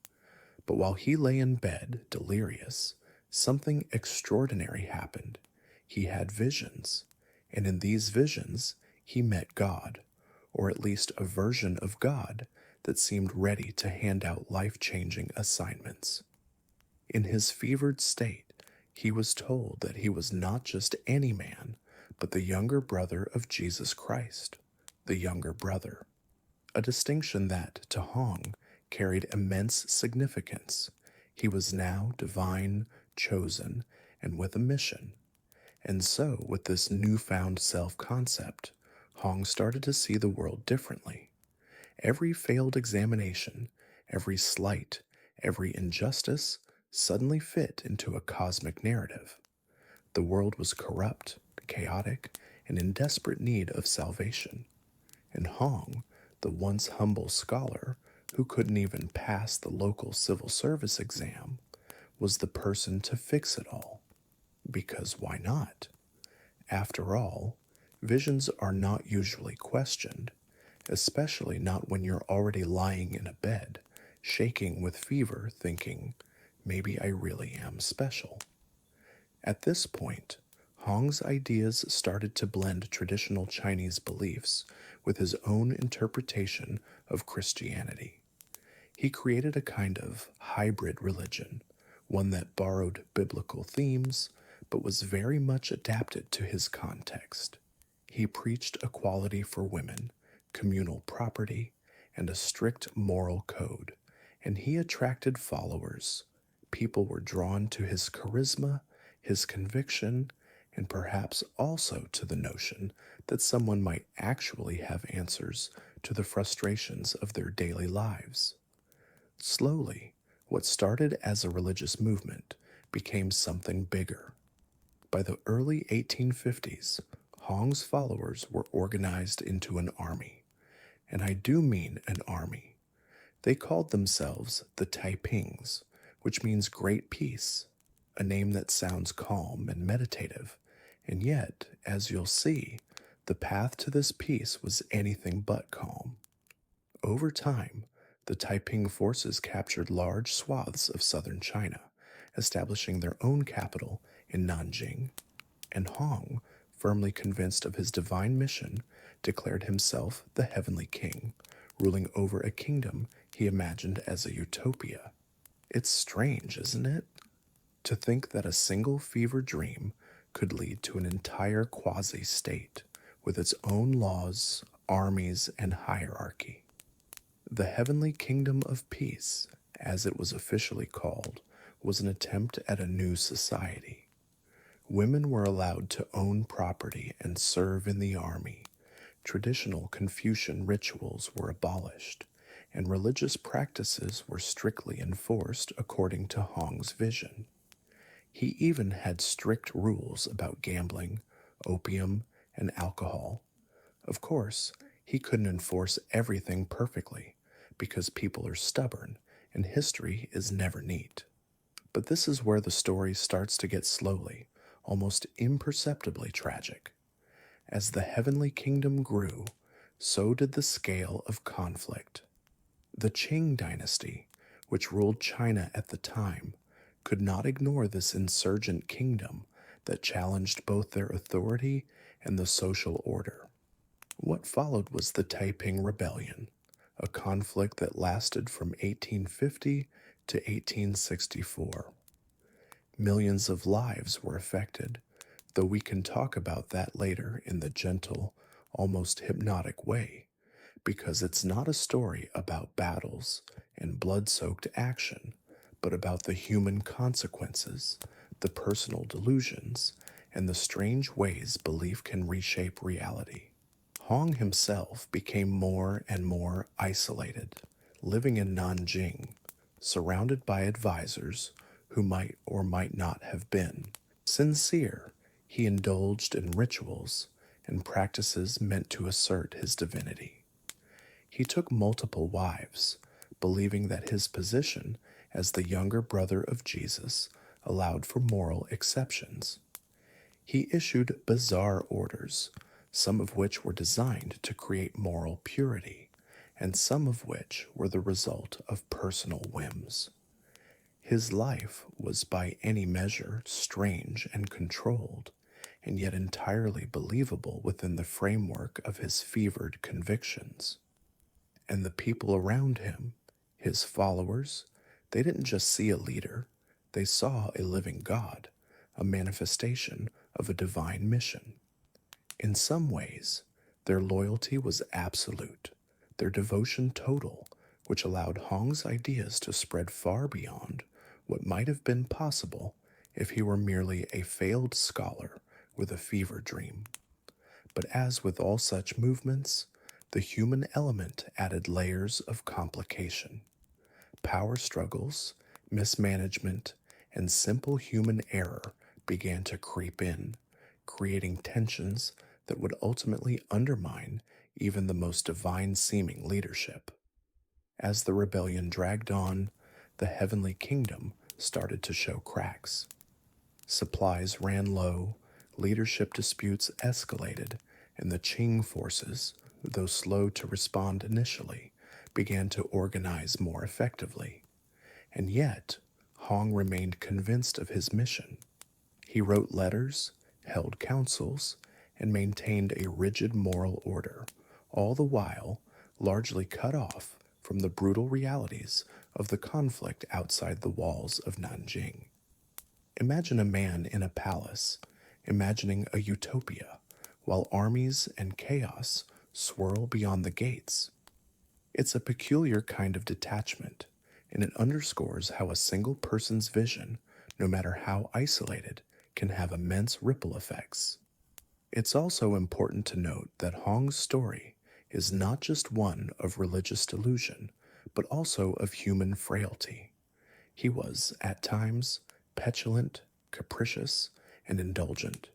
But while he lay in bed, delirious, something extraordinary happened. He had visions, and in these visions, he met God, or at least a version of God that seemed ready to hand out life changing assignments. In his fevered state, he was told that he was not just any man, but the younger brother of Jesus Christ, the younger brother, a distinction that, to Hong, carried immense significance. He was now divine, chosen, and with a mission. And so, with this newfound self concept, Hong started to see the world differently. Every failed examination, every slight, every injustice suddenly fit into a cosmic narrative. The world was corrupt, chaotic, and in desperate need of salvation. And Hong, the once humble scholar who couldn't even pass the local civil service exam, was the person to fix it all. Because why not? After all, visions are not usually questioned, especially not when you're already lying in a bed, shaking with fever, thinking, maybe I really am special. At this point, Hong's ideas started to blend traditional Chinese beliefs with his own interpretation of Christianity. He created a kind of hybrid religion, one that borrowed biblical themes but was very much adapted to his context. He preached equality for women, communal property, and a strict moral code, and he attracted followers. People were drawn to his charisma, his conviction, and perhaps also to the notion that someone might actually have answers to the frustrations of their daily lives. Slowly, what started as a religious movement became something bigger. By the early 1850s, Hong's followers were organized into an army. And I do mean an army. They called themselves the Taipings, which means great peace, a name that sounds calm and meditative. And yet, as you'll see, the path to this peace was anything but calm. Over time, the Taiping forces captured large swaths of southern China, establishing their own capital in Nanjing. And Hong, firmly convinced of his divine mission, declared himself the heavenly king, ruling over a kingdom he imagined as a utopia. It's strange, isn't it? To think that a single fever dream could lead to an entire quasi-state with its own laws, armies, and hierarchy. The Heavenly Kingdom of Peace, as it was officially called, was an attempt at a new society. Women were allowed to own property and serve in the army. Traditional Confucian rituals were abolished, and religious practices were strictly enforced according to Hong's vision. He even had strict rules about gambling, opium, and alcohol. Of course, he couldn't enforce everything perfectly, because people are stubborn and history is never neat. But this is where the story starts to get slowly, almost imperceptibly tragic. As the heavenly kingdom grew, so did the scale of conflict. The Qing dynasty, which ruled China at the time, could not ignore this insurgent kingdom that challenged both their authority and the social order. What followed was the Taiping Rebellion, a conflict that lasted from 1850 to 1864. Millions of lives were affected, though we can talk about that later in the gentle, almost hypnotic way, because it's not a story about battles and blood-soaked action, but about the human consequences, the personal delusions, and the strange ways belief can reshape reality. Hong himself became more and more isolated, living in Nanjing, surrounded by advisors who might or might not have been sincere. He indulged in rituals, and practices meant to assert his divinity. He took multiple wives, believing that his position as the younger brother of Jesus allowed for moral exceptions. He issued bizarre orders, some of which were designed to create moral purity, and some of which were the result of personal whims. His life was by any measure strange and controlled, and yet entirely believable within the framework of his fevered convictions. And the people around him, his followers, they didn't just see a leader, they saw a living God, a manifestation of a divine mission. In some ways, their loyalty was absolute, their devotion total, which allowed Hong's ideas to spread far beyond what might have been possible if he were merely a failed scholar with a fever dream. But as with all such movements, the human element added layers of complication. Power struggles, mismanagement, and simple human error began to creep in, creating tensions that would ultimately undermine even the most divine seeming leadership. As the rebellion dragged on, the heavenly kingdom started to show cracks. Supplies ran low, leadership disputes escalated, and the Qing forces, though slow to respond initially, began to organize more effectively. And yet, Hong remained convinced of his mission. He wrote letters, held councils, and maintained a rigid moral order, all the while largely cut off from the brutal realities of the conflict outside the walls of Nanjing. Imagine a man in a palace, imagining a utopia, while armies and chaos swirl beyond the gates. It's a peculiar kind of detachment, and it underscores how a single person's vision, no matter how isolated, can have immense ripple effects. It's also important to note that Hong's story is not just one of religious delusion, but also of human frailty. He was, at times, petulant, capricious, and indulgent.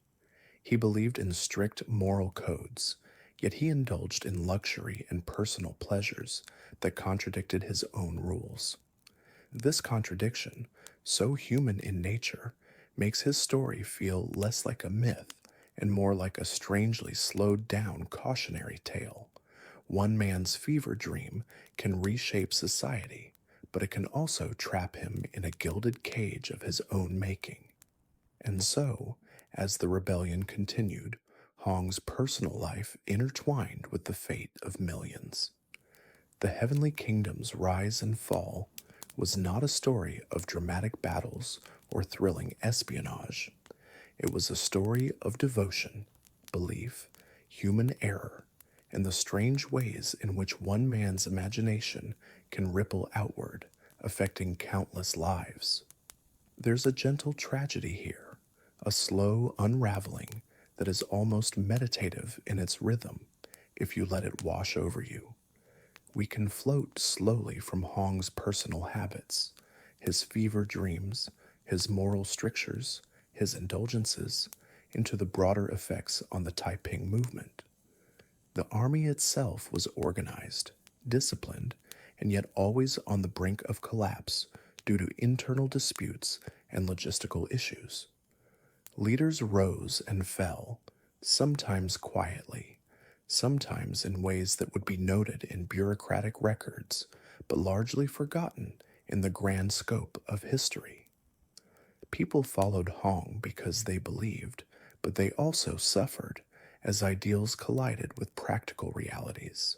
He believed in strict moral codes, yet he indulged in luxury and personal pleasures that contradicted his own rules. This contradiction, so human in nature, makes his story feel less like a myth and more like a strangely slowed down cautionary tale. One man's fever dream can reshape society, but it can also trap him in a gilded cage of his own making. And so, as the rebellion continued, Hong's personal life intertwined with the fate of millions. The Heavenly Kingdom's rise and fall was not a story of dramatic battles or thrilling espionage. It was a story of devotion, belief, human error, and the strange ways in which one man's imagination can ripple outward, affecting countless lives. There's a gentle tragedy here, a slow unraveling that is almost meditative in its rhythm if you let it wash over you. We can float slowly from Hong's personal habits, his fever dreams, his moral strictures, his indulgences, into the broader effects on the Taiping movement. The army itself was organized, disciplined, and yet always on the brink of collapse due to internal disputes and logistical issues. Leaders rose and fell, sometimes quietly, sometimes in ways that would be noted in bureaucratic records, but largely forgotten in the grand scope of history. People followed Hong because they believed, but they also suffered as ideals collided with practical realities.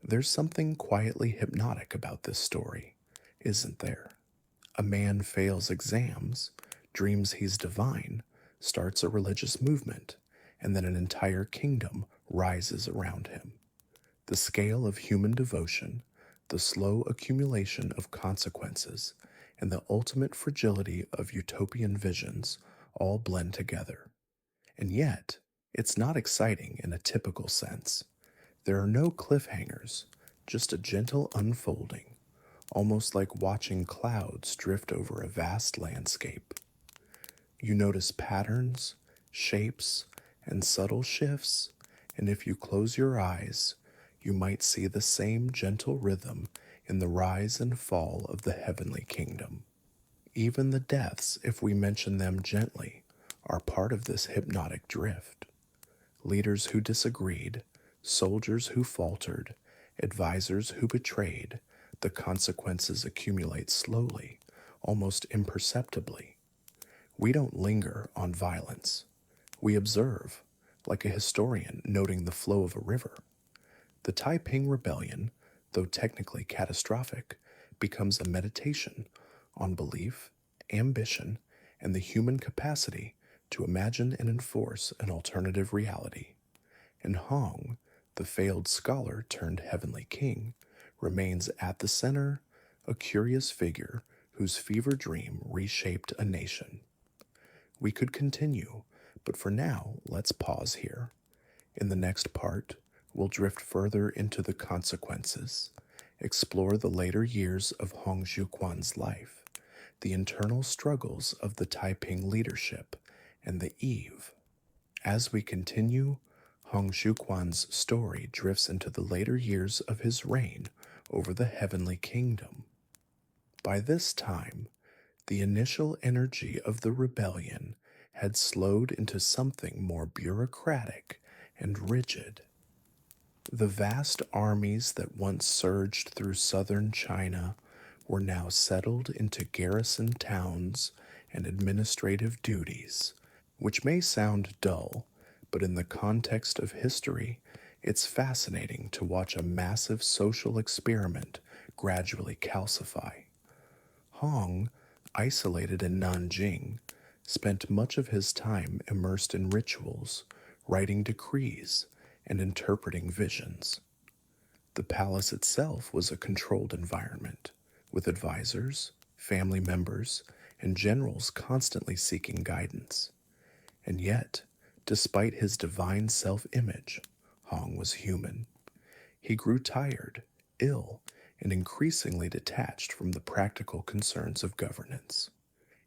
There's something quietly hypnotic about this story, isn't there? A man fails exams, dreams he's divine, starts a religious movement, and then an entire kingdom rises around him. The scale of human devotion, the slow accumulation of consequences, and the ultimate fragility of utopian visions all blend together. And yet, it's not exciting in a typical sense. There are no cliffhangers, just a gentle unfolding, almost like watching clouds drift over a vast landscape. You notice patterns, shapes, and subtle shifts, and if you close your eyes, you might see the same gentle rhythm in the rise and fall of the heavenly kingdom. Even the deaths, if we mention them gently, are part of this hypnotic drift. Leaders who disagreed, soldiers who faltered, advisors who betrayed, the consequences accumulate slowly, almost imperceptibly. We don't linger on violence. We observe, like a historian noting the flow of a river. The Taiping Rebellion, though technically catastrophic, becomes a meditation on belief, ambition, and the human capacity to imagine and enforce an alternative reality. And Hong, the failed scholar turned heavenly king, remains at the center, a curious figure whose fever dream reshaped a nation. We could continue, but for now, let's pause here. In the next part, we'll drift further into the consequences, explore the later years of Hong Xiuquan's life, the internal struggles of the Taiping leadership, and the eve. As we continue, Hong Xiuquan's story drifts into the later years of his reign over the heavenly kingdom. By this time, the initial energy of the rebellion had slowed into something more bureaucratic and rigid. The vast armies that once surged through southern China were now settled into garrison towns and administrative duties, which may sound dull, but in the context of history, it's fascinating to watch a massive social experiment gradually calcify. Hong, isolated in Nanjing, spent much of his time immersed in rituals, writing decrees, and interpreting visions. The palace itself was a controlled environment, with advisors, family members, and generals constantly seeking guidance. And yet, despite his divine self image, Hong was human. He grew tired, ill, and increasingly detached from the practical concerns of governance.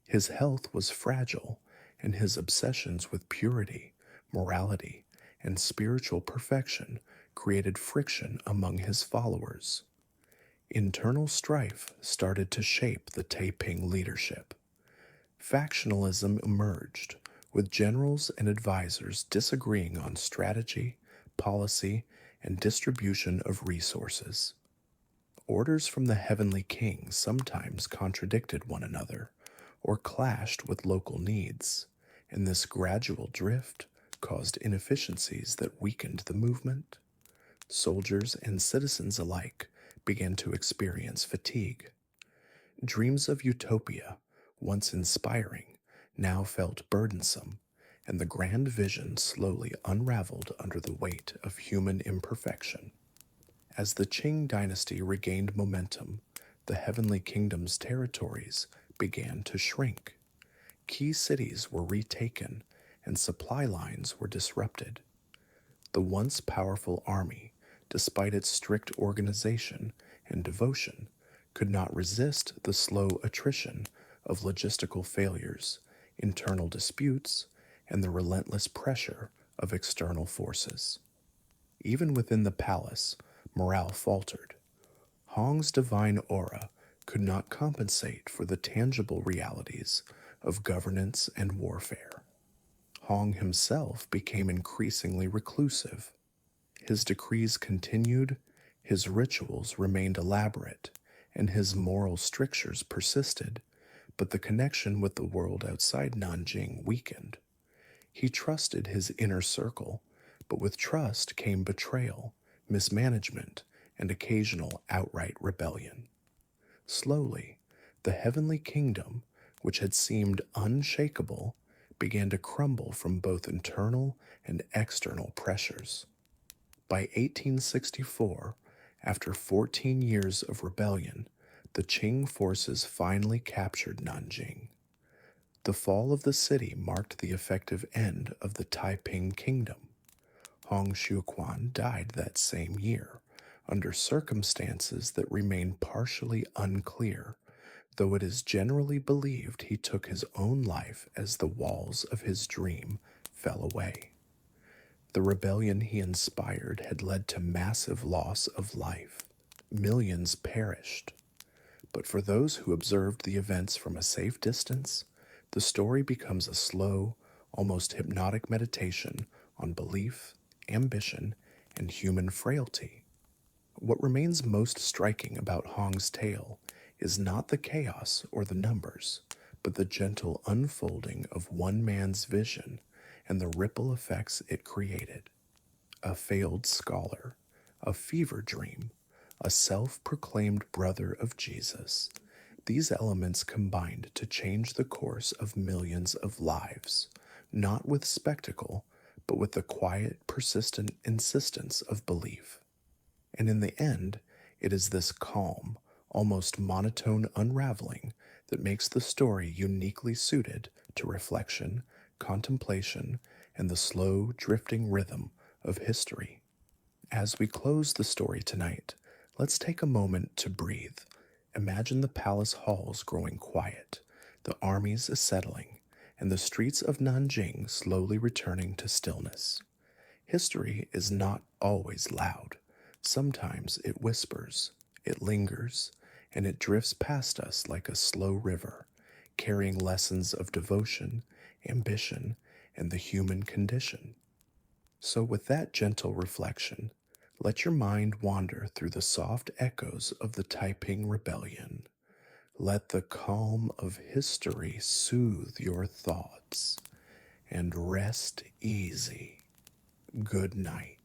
His health was fragile, and his obsessions with purity, morality, and spiritual perfection created friction among his followers. Internal strife started to shape the Taiping leadership. Factionalism emerged, with generals and advisors disagreeing on strategy, policy, and distribution of resources. Orders from the heavenly king sometimes contradicted one another or clashed with local needs, and this gradual drift caused inefficiencies that weakened the movement. Soldiers and citizens alike began to experience fatigue. Dreams of utopia, once inspiring, now felt burdensome, and the grand vision slowly unraveled under the weight of human imperfection. As the Qing dynasty regained momentum, the heavenly kingdom's territories began to shrink. Key cities were retaken, and supply lines were disrupted. The once powerful army, despite its strict organization and devotion, could not resist the slow attrition of logistical failures, internal disputes, and the relentless pressure of external forces. Even within the palace, morale faltered. Hong's divine aura could not compensate for the tangible realities of governance and warfare. Hong himself became increasingly reclusive. His decrees continued, his rituals remained elaborate, and his moral strictures persisted, but the connection with the world outside Nanjing weakened. He trusted his inner circle, but with trust came betrayal, mismanagement, and occasional outright rebellion. Slowly, the heavenly kingdom, which had seemed unshakable, began to crumble from both internal and external pressures. By 1864, after 14 years of rebellion, the Qing forces finally captured Nanjing. The fall of the city marked the effective end of the Taiping kingdom. Hong Xiuquan died that same year, under circumstances that remain partially unclear, though it is generally believed he took his own life as the walls of his dream fell away. The rebellion he inspired had led to massive loss of life. Millions perished. But for those who observed the events from a safe distance, the story becomes a slow, almost hypnotic meditation on belief, ambition, and human frailty. What remains most striking about Hong's tale is not the chaos or the numbers, but the gentle unfolding of one man's vision and the ripple effects it created. A failed scholar, a fever dream, a self proclaimed brother of Jesus. These elements combined to change the course of millions of lives, not with spectacle, but with the quiet, persistent insistence of belief. And in the end, it is this calm, almost monotone unraveling that makes the story uniquely suited to reflection, contemplation, and the slow, drifting rhythm of history. As we close the story tonight, let's take a moment to breathe. Imagine the palace halls growing quiet, the armies settling, and the streets of Nanjing slowly returning to stillness. History is not always loud. Sometimes it whispers, it lingers, and it drifts past us like a slow river, carrying lessons of devotion, ambition, and the human condition. So, with that gentle reflection, let your mind wander through the soft echoes of the Taiping Rebellion. Let the calm of history soothe your thoughts, and rest easy. Good night.